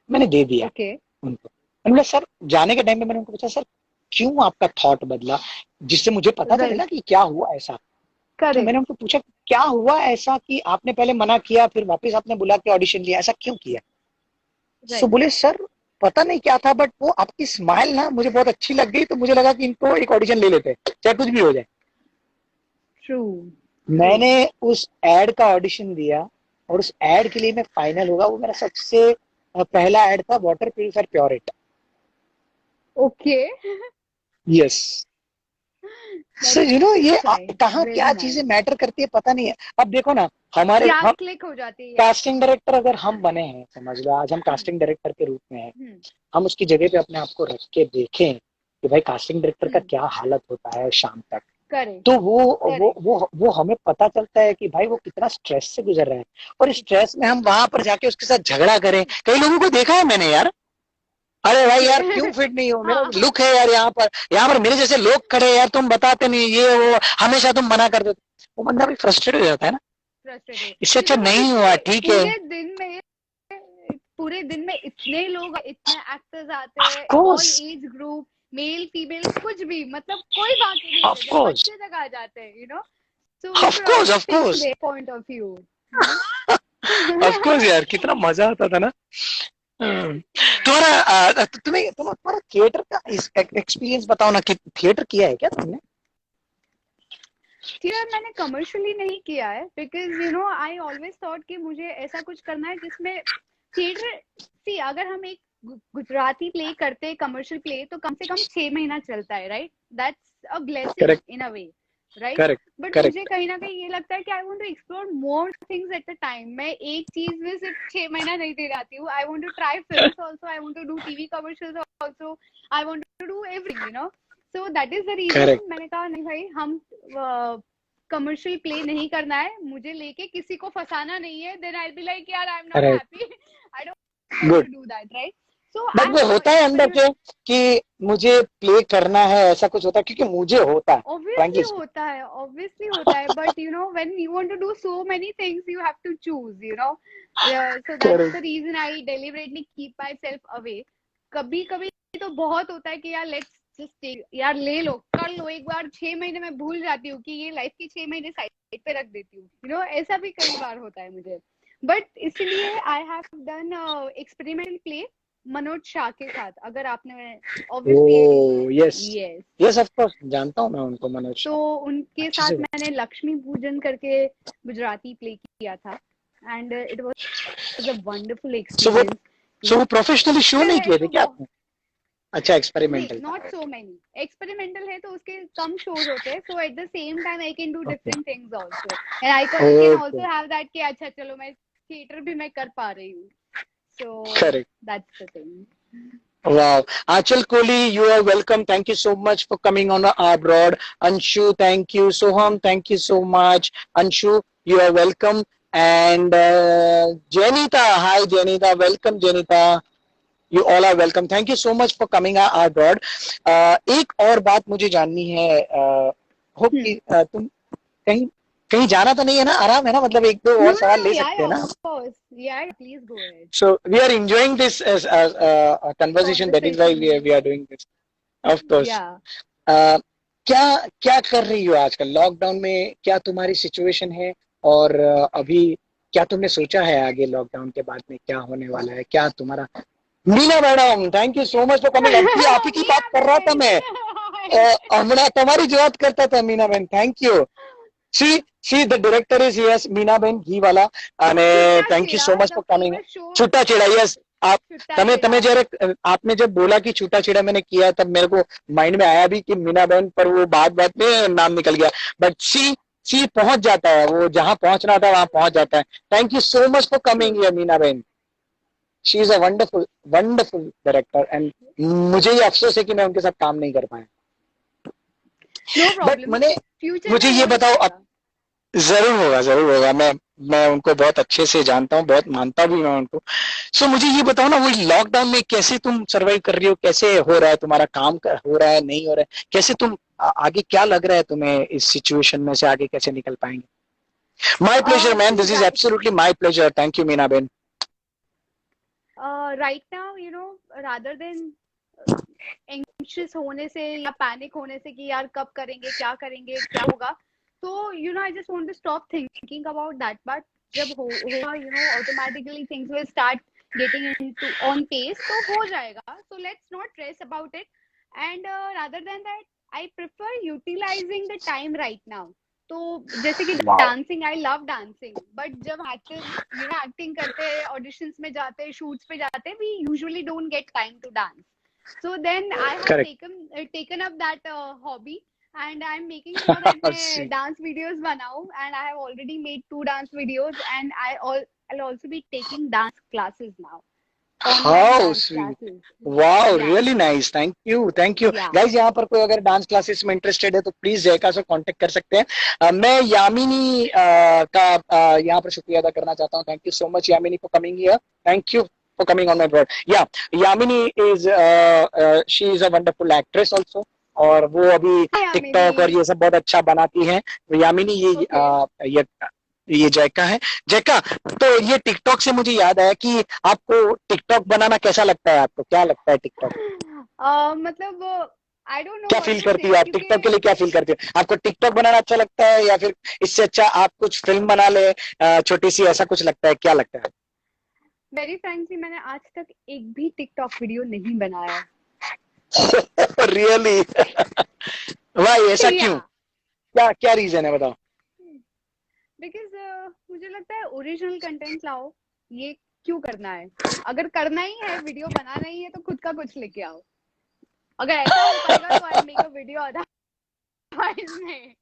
मैंने दे दिया ओके उनको। मैंने बोला सर, जाने के टाइम में मैंने उनको पूछा सर क्यों आपका थॉट बदला, जिससे मुझे पता चले राइट ना कि क्या हुआ ऐसा। तो करेक्ट मैंने उनको पूछा क्या हुआ ऐसा कि आपने पहले मना किया, फिर वापस आपने बुला के ऑडिशन लिया, ऐसा क्यों किया? सो राइट बोले सर पता नहीं क्या था, बट वो आपकी स्माइल ना मुझे बहुत अच्छी लग गई, तो मुझे लगा कि इनको एक ऑडिशन ले लेते हैं, चाहे कुछ भी हो जाए। ट्रू ट्रू मैंने उस एड का ऑडिशन दिया और उस एड के लिए मैं फाइनल होगा। वो मेरा सबसे पहला एड था, water purifier Pureit. Okay yes. So that's you know ये नाइस कहाँ रियली क्या चीजें नाइस मैटर करती है पता नहीं है। अब देखो ना, हमारे क्या हम क्लिक हो जाती है कास्टिंग डायरेक्टर अगर हम बने हैं, समझ लो आज हम हम्म कास्टिंग डायरेक्टर के रूप में हैं, हम्म हम उसकी जगह पे अपने आप को रख के देखें कि भाई कास्टिंग डायरेक्टर का हम्म क्या हालत होता है शाम तक, करेक्ट तो करेक्ट वो हमें पता चलता है कि भाई वो कितना स्ट्रेस से गुजर रहा है। और इस स्ट्रेस में हम वहां पर जाके उसके साथ झगड़ा करें। कई लोगों को देखा है मैंने यार, अरे भाई यार क्यों फिट नहीं हो, मेरा हाँ हाँ लुक है यार, यहाँ पर मेरे जैसे लोग खड़े हैं यार, तुम बताते नहीं, ये वो हमेशा तुम मना कर देते। वो बंदा भी फ्रस्ट्रेट हो जाता है ना। फ्रस्ट्रेटेड इससे अच्छा क्योंकि नहीं हुआ, ऑब्वियसली ठीक है। पूरे दिन में इतने लोग इतने एक्टर्स आते ऑफ हैं all course, age group male female कुछ भी मतलब कोई बाकी नहीं ऑफ रहते कोर्स, बच्चे तक आ जाते हैं you know so we of should course, also of think course, their point of view you know of course यार, कितना मजा आता था ना। तुम्हारा थिएटर का एक्सपीरियंस बताओ ना, कि थिएटर किया है क्या तुमने? थिएटर मैंने कमर्शियली नहीं किया है because you know I always thought कि मुझे ऐसा कुछ करना है जिसमें थिएटर सी अगर हम एक गुजराती प्ले करते हैं कमर्शियल प्ले तो कम से कम 6 महीना चलता है right that's a blessing correct, in a way right correct, but मुझे करेक्ट, कहीं ना कहीं ये लगता है कि I want to explore more things at the time मैं एक चीज में सिर्फ 6 महीना नहीं दे जाती हूँ I want to try films also I want to do TV commercials also I want to do everything you know so that is the reason correct, मैंने कहा नहीं भाई हम कमर्शियल प्ले नहीं करना है मुझे लेके किसी को फंसाना नहीं है देन आई बी लाइक यार I am not right, happy I don't want good. To do that right so but I वो हैव होता है अंदर से कि मुझे प्ले करना है, ऐसा कुछ होता है, क्योंकि मुझे होता है फ्रैंकली obviously होता है but you know when you want to do so many things you have to choose you know so that's correct, the reason I deliberately keep myself away कभी कभी तो बहुत होता है कि यार लेट्स जस्ट यार ले लो कर लो एक बार 6 महीने में भूल जाती हूँ कि ये लाइफ के 6 महीने साइड पे रख देती हूँ यू नो ऐसा भी कई बार होता है मुझे बट इसलिए I have done experimental play Manoj Shah के साथ अगर आपने oh obviously yes, yes yes of course, जानता हूँ मैं उनको, मनोज तो शाह, उनके अच्छे से साथ जानता मैंने लक्ष्मी पूजन करके गुजराती प्ले किया था and it was a wonderful हूँ। एक्सपीरियंस यू सो वो नो प्रोफेशनली शो नहीं है किए थे तो क्या बहुत आपने? अच्छा, नहीं एक्सपेरिमेंटल था। नॉट सो मेनी एक्सपेरिमेंटल है तो उसके कम शोज होते हैं so at the same time I can do okay, different things also and I can okay, also have that कि अच्छा चलो मैं थिएटर भी मैं कर पा रही हूँ so correct. That's the thing Wow. Achal Kohli, you are welcome. Thank you so much for coming on our broad. Anshu, thank you. Soham, thank you so much. Anshu, you are welcome. And Janita, hi Janita, welcome Janita. You all are welcome. Thank you so much for coming our broad. एक और बात मुझे जाननी है, होप कि तुम कहीं कहीं जाना तो नहीं है ना, आराम है ना, मतलब एक दो नो और सवाल नो ले या सकते हैं ना? ऑफ कोर्स या please go ahead So we are enjoying this as a conversation. That is why conversation we are doing this. Of course. या क्या क्या कर रही हो आजकल लॉकडाउन में? क्या तुम्हारी सिचुएशन है? और अभी क्या तुमने सोचा है आगे लॉकडाउन के बाद में क्या होने वाला है? क्या तुम्हारा Meena madam, thank you so much for coming. आप ही की बात कर रहा था मैं, हमણાં તમારી જ વાત કરતા હતા Minaben, thank you. she the director is yes Minaben Ghiwala, અને thank you so much for coming। छूटाछेड़ा, yes। आप तमे जયારે आपने जब बोला कि छूटाछेड़ा मैंने किया, तब मेरे को माइंड में आया भी कि मीना बहन, पर वो बात में नाम निकल गया। बट सी पहुंच जाता है, वो जहां पहुंचना था वहां पहुंच जाता है। Thank you so much for coming here Meena बहन। She is a wonderful wonderful director, and मुझे ये अफसोस है कि मैं उनके साथ काम नहीं कर पाया। नो बट प्रॉब्लम मैंने फ्यूचर मुझे में ये हो बताओ, अब जाएगा जरूर होगा, जरूर होगा। मैं उनको बहुत अच्छे से जानता हूँ, बहुत मानता भी मैं उनको। सो मुझे ये बताओ ना, वो लॉकडाउन में कैसे तुम सर्वाइव कर रही हो? कैसे हो रहा है तुम्हारा काम? हो रहा है, नहीं हो रहा है? कैसे तुम आगे क्या लग रहा है तुम्हें, इस सिचुएशन में से आगे कैसे निकल पाएंगे? My pleasure man, this is absolutely my pleasure, thank you Meena Ben. Right now, rather than anxious होने से या पैनिक होने से कि यार कब करेंगे, क्या करेंगे, क्या होगा, तो I just want to stop thinking about that part. जब होगा automatically things will start getting into on pace, तो हो जाएगा। So let's not stress about it, and rather than that I prefer utilizing the time right now. तो जैसे कि dancing, I love dancing, but जब एक्टिंग करते हैं, ऑडिशंस में जाते हैं, शूट्स पे जाते हैं, we usually don't get time to dance. So then I have taken up that hobby, and I'm making sure that मैं dance videos बनाऊं, and I have already made 2 dance videos, and I'll also be taking dance classes now. How sweet! Wow, really nice. Thank you. Guys, यहाँ पर कोई अगर डांस क्लासेस में इंटरेस्टेड है तो प्लीज जयका से कांटेक्ट कर सकते हैं। मैं यामिनी का यहाँ पर शुक्रिया अदा करना चाहता हूँ। Thank you so much Yamini for coming here. Thank you for coming on my board. Yeah, Yamini is she is a wonderful actress also, और वो अभी टिकटॉक और ये सब बहुत अच्छा बनाती है। यामिनी ये जयका है। जयका, तो ये टिकटॉक से मुझे याद आया कि आपको टिकटॉक बनाना कैसा लगता है? आपको क्या लगता है टिकटॉक? मतलब I don't know क्या फील करती है आप टिकटॉक के लिए? क्या फील करती है? आपको टिकटॉक बनाना अच्छा लगता है या फिर इससे अच्छा आप कुछ फिल्म बना ले छोटी सी, ऐसा कुछ लगता है? क्या लगता है? वेरी फ्रैंकली मैंने आज तक एक भी टिकटॉक वीडियो नहीं बनाया। रियली? वाह, ऐसा क्यों? क्या रीजन है, बताओ? बिकॉज मुझे लगता है ओरिजिनल कंटेंट लाओ, ये क्यों करना है? अगर करना ही है, वीडियो बनाना ही है, तो खुद का कुछ लेके आओ। अगर ऐसा हो पाएगा तो I make a video, otherwise नहीं।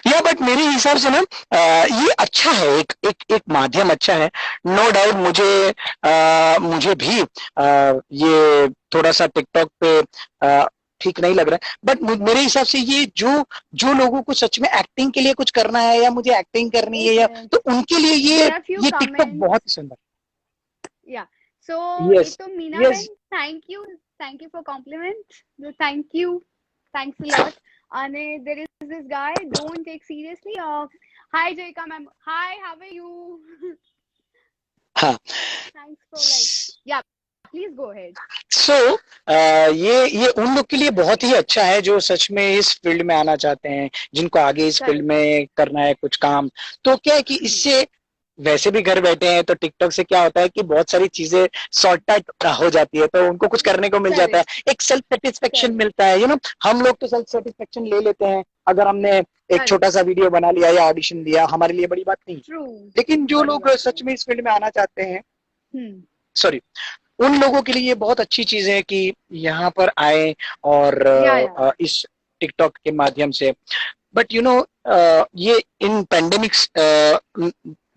या बट मेरे हिसाब से ना ये अच्छा है, एक माध्यम अच्छा है, नो डाउट। मुझे भी ये थोड़ा सा टिकटॉक पे ठीक नहीं लग रहा है, बट मेरे हिसाब से ये जो लोगों को सच में एक्टिंग के लिए कुछ करना है या मुझे एक्टिंग करनी है या तो उनके लिए ये टिकटॉक बहुत ही सुंदर। या सो तो Meena ben, thank you for compliment, thanks a lot. And there is this guy, don't take seriously. Hi Jayika ma'am, hi, how are you? Thanks for yeah, please go ahead. So ये उन लोग के लिए बहुत ही अच्छा है जो सच में इस फील्ड में आना चाहते हैं, जिनको आगे इस फील्ड में करना है कुछ काम। तो क्या है कि इससे वैसे भी घर बैठे हैं, तो टिकटॉक से क्या होता है कि बहुत सारी चीजें सॉर्ट आउट हो जाती है, तो उनको कुछ करने को मिल जाता है, एक सेल्फ सेटिस्फेक्शन मिलता है। हम लोग तो सेल्फ सेटिस्फेक्शन ले लेते हैं अगर हमने एक छोटा सा वीडियो बना लिया या ऑडिशन दिया, हमारे लिए बड़ी बात नहीं। लेकिन जो लोग सच में इस फील्ड में आना चाहते हैं, सॉरी, उन लोगों के लिए ये बहुत अच्छी चीज है कि यहाँ पर आए और इस टिकटॉक के माध्यम से। बट ये इन पेंडेमिक्स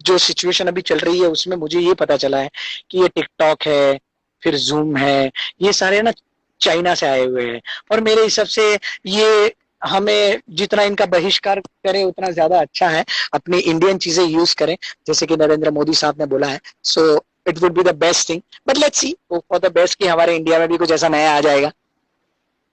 जो सिचुएशन अभी चल रही है उसमें मुझे ये पता चला है कि ये टिकटॉक है, फिर जूम है, ये सारे ना चाइना से आए हुए हैं, और मेरे हिसाब से ये हमें जितना इनका बहिष्कार करें उतना ज्यादा अच्छा है। अपनी इंडियन चीजें यूज करें, जैसे कि नरेंद्र मोदी साहब ने बोला है। So it would be the best thing, but let's see for the best कि हमारे इंडिया में भी कुछ ऐसा नया आ जाएगा।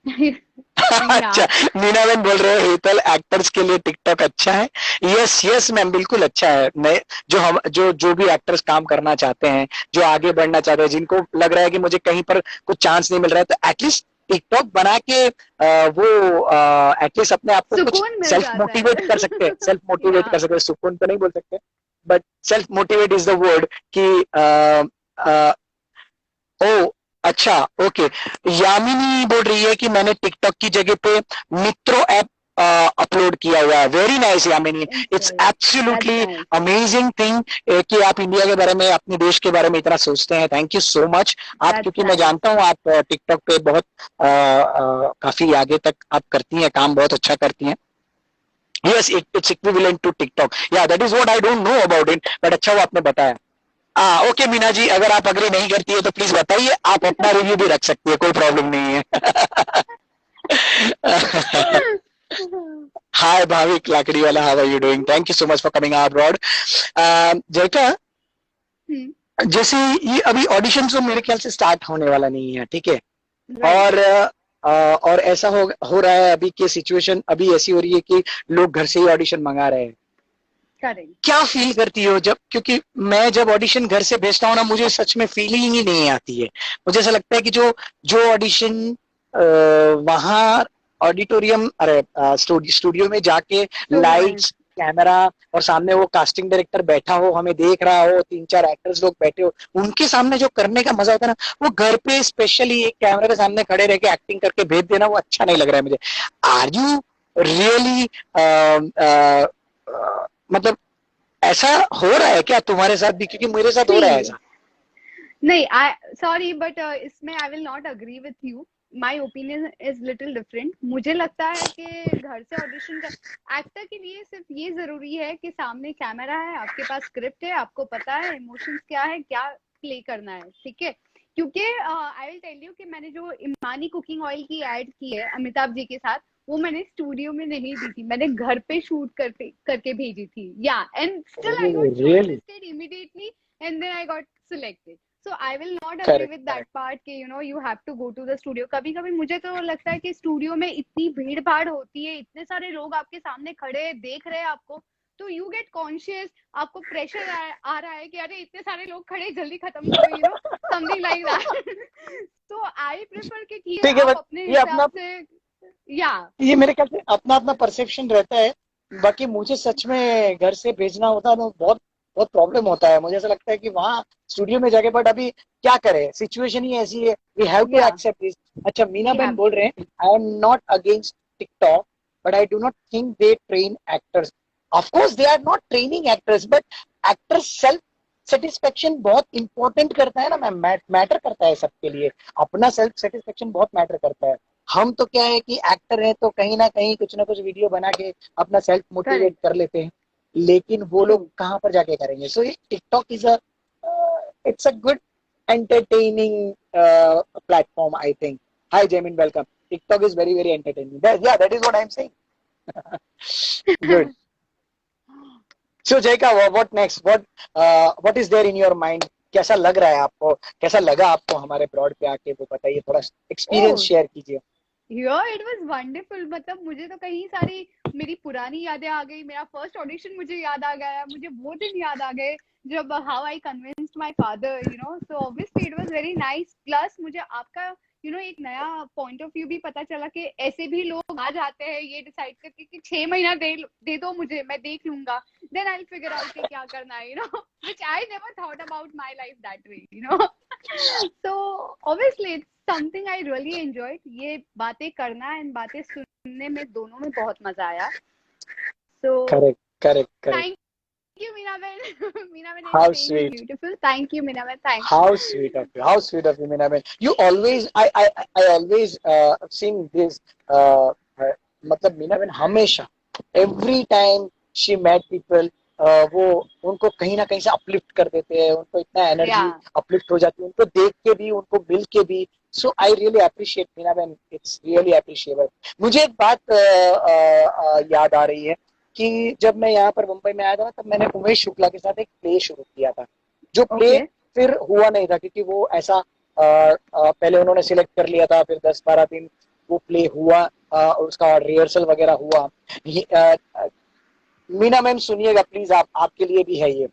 अच्छा, मीना मैम बोल रहे हैं हेतल, एक्टर्स के लिए टिकटॉक अच्छा है। यस मैम, बिल्कुल अच्छा है। नए जो भी एक्टर्स काम करना चाहते हैं, जो आगे बढ़ना चाहते हैं, जिनको लग रहा है कि मुझे कहीं पर कुछ चांस नहीं मिल रहा है, तो एटलीस्ट टिकटॉक बना के वो एटलीस्ट अपने आप को कुछ सेल्फ मोटिवेट कर सकते हैं। सुकून तो नहीं बोल सकते, but self motivate is the word कि अच्छा, ओके। यामिनी बोल रही है कि मैंने टिकटॉक की जगह पे मित्रो ऐप अपलोड किया हुआ है। Very nice Yamini, it's absolutely amazing thing कि आप इंडिया के बारे में, अपने देश के बारे में इतना सोचते हैं। Thank you so much. आप, क्योंकि मैं जानता हूँ आप टिकटॉक पे बहुत काफी आगे तक आप करती हैं, काम बहुत अच्छा करती हैं। Yes, it's equivalent to TikTok. या that is what I don't know about it, but अच्छा वो आपने बताया। ओके मीना जी, अगर आप अग्री नहीं करती है तो प्लीज बताइए, आप अपना रिव्यू भी रख सकती है, कोई प्रॉब्लम नहीं है। हाय Bhavik Lakdi wala, how are you doing? Thank you so much for coming abroad. जयका, जैसे ये अभी ऑडिशन तो मेरे ख्याल से स्टार्ट होने वाला नहीं है, ठीक है? और और ऐसा हो रहा है अभी की सिचुएशन अभी ऐसी हो रही है कि लोग घर से ही ऑडिशन मंगा रहे हैं। करेक्ट। क्या फील करती हो जब, क्योंकि मैं जब ऑडिशन घर से भेजता हूँ ना, मुझे सच में फीलिंग ही नहीं आती है। मुझे ऐसा लगता है कि जो जो ऑडिशन वहां ऑडिटोरियम, अरे स्टूडियो में जाके स्टूडियो में। लाइट्स, कैमरा और सामने वो कास्टिंग डायरेक्टर बैठा हो, हमें देख रहा हो, 3-4 एक्टर्स लोग बैठे हो, उनके सामने जो करने का मजा होता है ना, वो घर पे स्पेशली एक कैमरा के सामने खड़े रह के एक्टिंग करके भेज देना, वो अच्छा नहीं लग रहा है मुझे। आर यू रियली मतलब ऐसा हो रहा है क्या तुम्हारे साथ भी? क्योंकि मेरे साथ हो रहा है सी ऐसा। नहीं, आई सॉरी बट इसमें I will not agree with you. My opinion is little different. मुझे लगता है कि घर से ऑडिशन कर एक्टर के लिए सिर्फ ये जरूरी है कि सामने कैमरा है, आपके पास स्क्रिप्ट है, आपको पता है इमोशंस क्या है, क्या प्ले करना है, ठीक है। क्योंकि आई विल टेल यू कि मैंने जो इमानी कुकिंग ऑयल की एड की है अमिताभ जी के साथ, वो मैंने स्टूडियो में नहीं दी थी, मैंने घर पे शूट करके करके भेजी थी। या and still I got really? Shortlisted immediately and then I got selected. So I will not agree correct with that correct. part कि you have to go to the studio। कभी कभी मुझे तो लगता है कि स्टूडियो में इतनी भीड़ भाड़ होती है, इतने सारे लोग आपके सामने खड़े देख रहे हैं आपको, तो यू गेट कॉन्शियस, आपको प्रेशर आ रहा है कि अरे इतने सारे लोग खड़े, जल्दी खत्म करो, समथिंग लाइक दैट। तो आई प्रेफर कि ठीक है ठीक है, आप बट अपने ये हिसाब अपना, से। या ये मेरे ख्याल से अपना अपना परसेप्शन रहता है। बाकी मुझे सच में घर से भेजना होता है तो बहुत बहुत प्रॉब्लम होता है। मुझे ऐसा लगता है कि वहाँ स्टूडियो में जाके, बट अभी क्या करें, सिचुएशन ही ऐसी है, वी हैव टू या एक्सेप्ट दिस। अच्छा, मीना वी बहन हैव बोल टू। रहे हैं, I am not against TikTok, but I do not think they train actors. Of course they are not training actors, but actors self satisfaction बहुत इंपॉर्टेंट करता है ना मैम, मैटर करता है सबके लिए। अपना सेल्फ सेटिस्फेक्शन बहुत मैटर करता है। हम तो क्या है कि एक्टर है तो कहीं ना कहीं कुछ ना कुछ वीडियो बना के अपना सेल्फ मोटिवेट करेक्ट। कर लेते हैं, लेकिन वो ट्रू। लोग कहाँ पर जाके करेंगे? So TikTok is a, it's a good entertaining platform, I think. Hi, Jamin, welcome. TikTok is very, very entertaining. Yeah, that is what I'm saying. Good. So, Jaika, what next? What is there in your mind? कैसा लग रहा है आपको? कैसा लगा आपको हमारे ब्रॉड पे आके, वो बताइए, थोड़ा एक्सपीरियंस ओ शेयर कीजिए। It was wonderful. मतलब मुझे तो कहीं सारी मेरी पुरानी यादें आ गई, मेरा फर्स्ट ऑडिशन मुझे याद आ गया, मुझे वो दिन याद आ गए जब how I convinced my father, so obviously it was very nice. Plus मुझे आपका एक नया पॉइंट ऑफ व्यू भी पता चला कि ऐसे भी लोग आ जाते हैं ये डिसाइड करके कि 6 महीना दे दो मुझे, मैं देख लूंगा, then I will figure out कि क्या करना है, which I never thought about my life that way. So obviously it's something I really enjoyed। ये बातें करना एंड बातें सुनने में दोनों में बहुत मजा आया। So correct correct correct. thank you Meena Ben। Meena Ben is how saying is sweet, beautiful। Thank you Meena Ben, thank how you। sweet of you, how sweet of you, Meena Ben. You always, I always seen this, uh, uh, मतलब मीना बहन हमेशा, every time she met people, वो उनको कहीं ना कहीं से अपलिफ्ट कर देते हैं, उनको इतना एनर्जी Yeah, अपलिफ्ट हो जाती है, उनको देख के भी, उनको मिल के भी। सो आई रियली अप्रिशिएट मीना बहन, इट्स रियली अप्रिशिएबल। मुझे एक बात याद आ रही है कि जब मैं यहाँ पर मुंबई में आया था, तब मैंने उमेश शुक्ला के साथ एक प्ले शुरू किया था, जो प्ले okay, फिर हुआ नहीं था, क्योंकि वो ऐसा पहले उन्होंने सिलेक्ट कर लिया था, फिर 10-12 दिन वो प्ले हुआ, उसका रिहर्सल वगैरह हुआ। मीना मैम सुनिएगा प्लीज, आपके लिए भी है ये।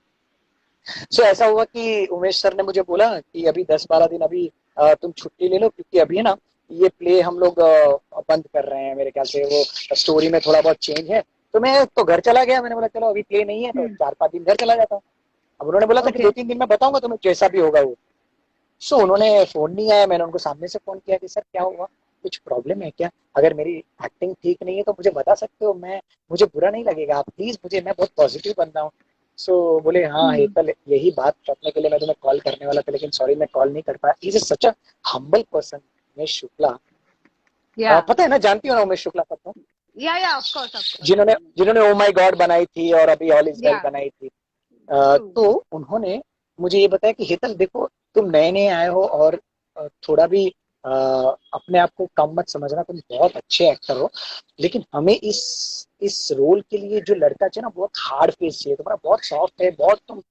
सो ऐसा हुआ कि उमेश सर ने मुझे बोला कि अभी 10-12 दिन अभी तुम छुट्टी ले लो, क्योंकि अभी है ना, ये प्ले हम लोग बंद कर रहे हैं, मेरे ख्याल से वो स्टोरी में थोड़ा बहुत चेंज है। तो मैं तो घर चला गया, मैंने बोला चलो अभी प्ले नहीं है तो 4-5 दिन घर चला जाता हूँ। अब उन्होंने बोला था कि okay, 2-3 दिन में बताऊंगा तुम्हें जैसा भी होगा वो। सो उन्होंने फोन नहीं आया, मैंने उनको सामने से फोन किया कि सर क्या हुआ, कुछ प्रॉब्लम है क्या? अगर मेरी एक्टिंग ठीक नहीं है तो मुझे बता सकते हो, मैं, मुझे बुरा नहीं लगेगा, आप प्लीज मुझे, मैं बहुत पॉजिटिव बंदा हूँ। सो बोले हाँ हेतल, यही बात करने के लिए मैं तुम्हें कॉल करने वाला था, लेकिन सॉरी मैं कॉल नहीं कर पाया। Is such a humble person, Umesh Shukla. yeah, पता है ना, जानती हो ना उमेश शुक्ला सबको, yeah, of course, I जिन्होंने know। जिन्होंने ओ माई गॉड बनाई थी और अभी ऑल इज वेल Yeah, बनाई थी। true। तो उन्होंने मुझे ये बताया कि हेतल देखो, तुम नए नए आए हो और थोड़ा भी अपने आप को कम मत समझना, तुम बहुत अच्छे एक्टर हो, लेकिन हमें इस रोल के लिए जो लड़का चाहिए ना, बहुत हार्ड फेस चाहिए। तुम्हारा बहुत सॉफ्ट है, बहुत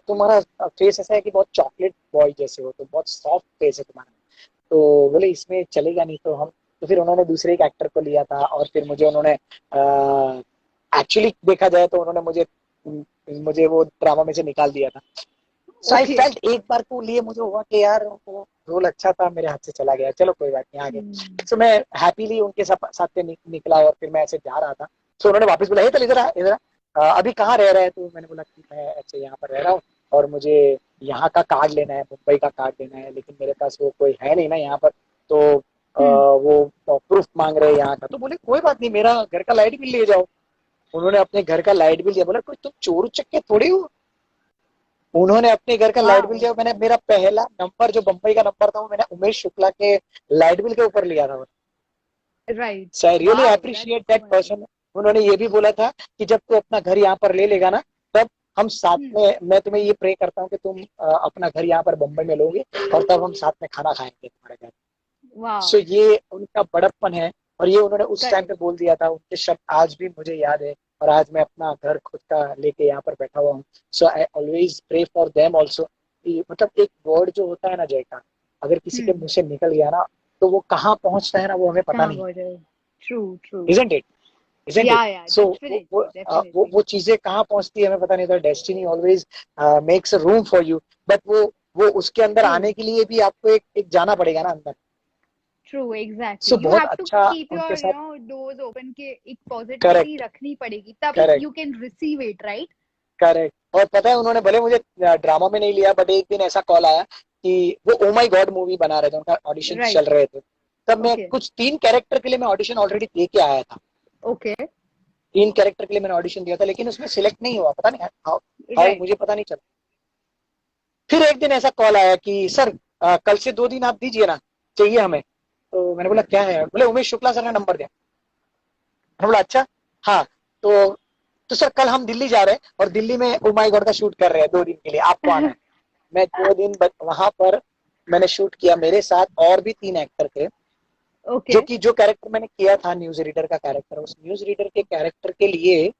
तुम्हारा फेस ऐसा है कि बहुत चॉकलेट बॉय जैसे हो, तो बहुत सॉफ्ट फेस है तुम्हारा। तो बोले इसमें चलेगा नहीं, तो हम तो फिर उन्होंने दूसरे एक एक्टर को लिया था और फिर मुझे उन्होंने एक्चुअली देखा जाए तो उन्होंने मुझे मुझे वो ड्रामा में से निकाल दिया था। सो आई Okay. फेल्ट एक बार को लिए मुझे हुआ कि यार वो रोल अच्छा था, मेरे हाथ से चला गया, चलो कोई बात नहीं, आगे। सो मैं हैप्पीली उनके साथ से निकला और फिर मैं ऐसे जा रहा था। सो उन्होंने वापस बोला, हे चल इधर आ, इधर आ। अभी कहाँ रह रहा है? तो मैंने बोला कि मैं ऐसे यहाँ पर रह रहा हूँ और मुझे यहाँ का कार्ड लेना है, मुंबई का कार्ड लेना है, लेकिन मेरे पास वो कोई है नहीं ना यहाँ पर। तो वो प्रूफ मांग रहे हैं यहाँ का। तो बोले कोई बात नहीं, मेरा घर का लाइट बिल ले जाओ। उन्होंने अपने घर का लाइट बिल दिया। बोला कोई तुम चोर उचक्के थोड़ी हो। उन्होंने अपने घर का लाइट बिल Wow. दिया। मैंने मेरा पहला नंबर जो बम्बई का नंबर था वो मैंने उमेश शुक्ला के लाइट बिल के ऊपर लिया था। Right. So I really Wow. Appreciate That's that person. उन्होंने ये भी बोला था कि जब तू अपना घर यहाँ पर ले लेगा ना, तब हम साथ में, मैं तुम्हें ये प्रे करता हूँ कि तुम अपना घर यहाँ पर बम्बई में लोगे और तब हम साथ में खाना खाएंगे तुम्हारे घर। wow. सो ये उनका बड़प्पन है और ये उन्होंने उस टाइम Correct. पे बोल दिया था। उनके शब्द आज भी मुझे याद है और आज मैं अपना घर खुद का लेके यहाँ पर बैठा हुआ हूँ। So I always pray for them also. मतलब एक वर्ड जो होता है ना जय का, अगर किसी के मुंह से निकल गया ना तो वो कहाँ पहुंचता है ना वो हमें पता हाँ, नहीं। बहुत true, true. Isn't it? Isn't it? Yeah, so definitely, definitely. वो चीजें कहाँ पहुंचती है हमें पता नहीं था। Destiny always makes room for you, but वो उसके अंदर आने True, के लिए भी आपको एक जाना पड़ेगा ना अंदर। true, exactly. सो You बहुत have to अच्छा keep उनके your, साथ। doors open के एक positivity करेक्ट, रखनी पड़ेगी, तभी correct, you can receive it, right? Correct. और पता है उन्होंने भले मुझे ड्रामा में नहीं लिया, बट एक दिन ऐसा कॉल आया कि वो ओ माई गॉड मूवी बना रहे थे, उनका ऑडिशन Right. चल रहे थे। तब मैं Okay, कुछ 3 कैरेक्टर के लिए मैं ऑडिशन ऑलरेडी दे के आया था। okay, 3 कैरेक्टर के लिए मैंने ऑडिशन दिया था, लेकिन उसमें सिलेक्ट नहीं हुआ। पता नहीं हाउ right. मुझे पता नहीं चला। फिर एक दिन ऐसा कॉल आया कि सर कल से 2 दिन आप दीजिए ना, चाहिए हमें। तो मैंने बोला क्या है? बोले उमेश शुक्ला सर ने नंबर दिया। मैंने बोला अच्छा, हाँ। तो सर कल हम दिल्ली जा रहे हैं और दिल्ली में ओ माई गॉड का शूट कर रहे हैं 2 दिन के लिए, आपको आना है। मैं 2 दिन वहां पर मैंने शूट किया। मेरे साथ और भी 3 एक्टर थे, Okay, जो कैरेक्टर मैंने किया था न्यूज रीडर का कैरेक्टर, उस न्यूज रीडर के कैरेक्टर के लिए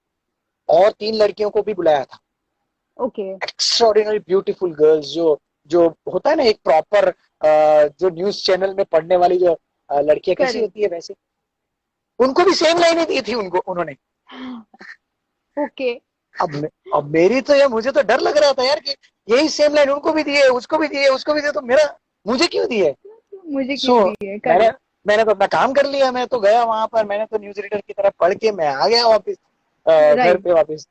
और 3 लड़कियों को भी बुलाया था। okay. एक्स्ट्राऑर्डिनरी ब्यूटीफुल गर्ल्स, जो होता है ना एक प्रॉपर जो न्यूज चैनल में पढ़ने वाली जो लड़कियां कैसी Correct. होती है वैसे, उनको भी सेम लाइनें दी थी उन्होंने। Okay. अब मेरी तो यार, मुझे तो डर लग रहा था यार कि यही सेम लाइन उनको भी दिए, उसको भी दिए, उसको भी दिए, तो मेरा मुझे क्यों दिए? मुझे सो क्यों दी है? मैंने Correct. मैंने तो अपना काम कर लिया। मैं तो गया वहां पर, मैंने तो न्यूज रीडर की तरह पढ़ के मैं आ गया वापस घर Right. पे वापस।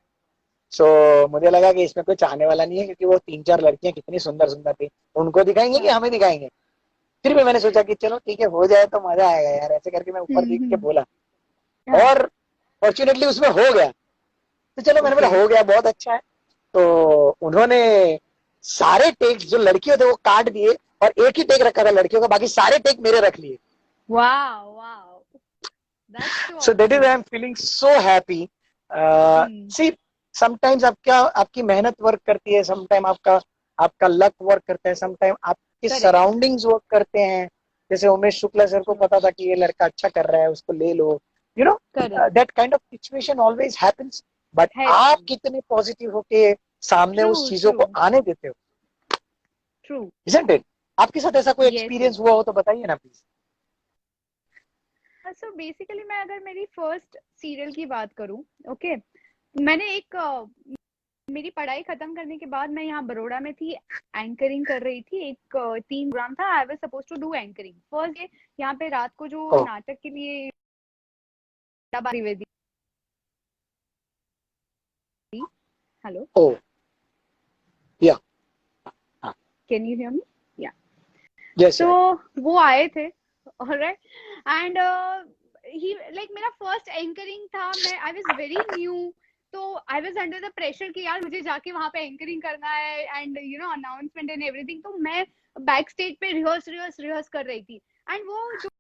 सो मुझे लगा कि इसमें कोई चाहने वाला नहीं है, क्योंकि वो 3-4 लड़कियां कितनी सुंदर सुंदर थी। उनको दिखाएंगे कि हाँ. हमें दिखाएंगे? फिर भी मैंने सोचा कि चलो ठीक है, हो जाए तो मजा आएगा यार, ऐसे करके मैं ऊपर देख के हम्म. बोला हाँ. और फॉर्चुनेटली उसमें हो गया। तो चलो मैंने बोला Okay. हो गया, बहुत अच्छा है। तो उन्होंने सारे टेक्स जो लड़कियों थे वो काट दिए और एक ही टेक रखा था लड़कियों का, बाकी सारे टेक मेरे रख लिए। Wow, wow. That's so so that is I awesome. Am feeling so happy. Hmm. See sometimes आपकी मेहनत वर्क करती है, समटाइम आपका आपका लक वर्क करता है, समटाइम आपके Correct. सराउंडिंग्स वर्क करते हैं। जैसे उमेश शुक्ला सर को True. पता था कि ये लड़का अच्छा कर रहा है, उसको ले लो। You know Correct. That kind of situation always happens. But आप Happen. कितने पॉजिटिव होके सामने उस True, चीजों को true, आने देते हो, true. Isn't it? आपके साथ ऐसा कोई Yes, yes. एक्सपीरियंस हुआ हो तो बताइए ना प्लीज। So basically मैं अगर मेरी फर्स्ट सीरियल की बात करूं, ओके, मैंने मेरी पढ़ाई खत्म करने के बाद मैं यहाँ बड़ौदा में थी, एंकरिंग कर रही थी। एक 3 प्रोग्राम था, I was suppose to do anchoring. First day यहाँ पे रात को जो ओ नाटक के लिए त्रिवेदी, हेलो, ओ या कैन यू हियर मी? या, यस तो वो आए थे, ऑलराइट, एंड ही लाइक मेरा फर्स्ट एंकरिंग था। मैं आई वाज वेरी न्यू, तो I was under the pressure कि यार मुझे जाके वहां पे एंकरिंग करना है एंड अनाउंसमेंट एंड एवरीथिंग। तो मैं बैक स्टेज पे रिहर्स कर रही थी, एंड वो जो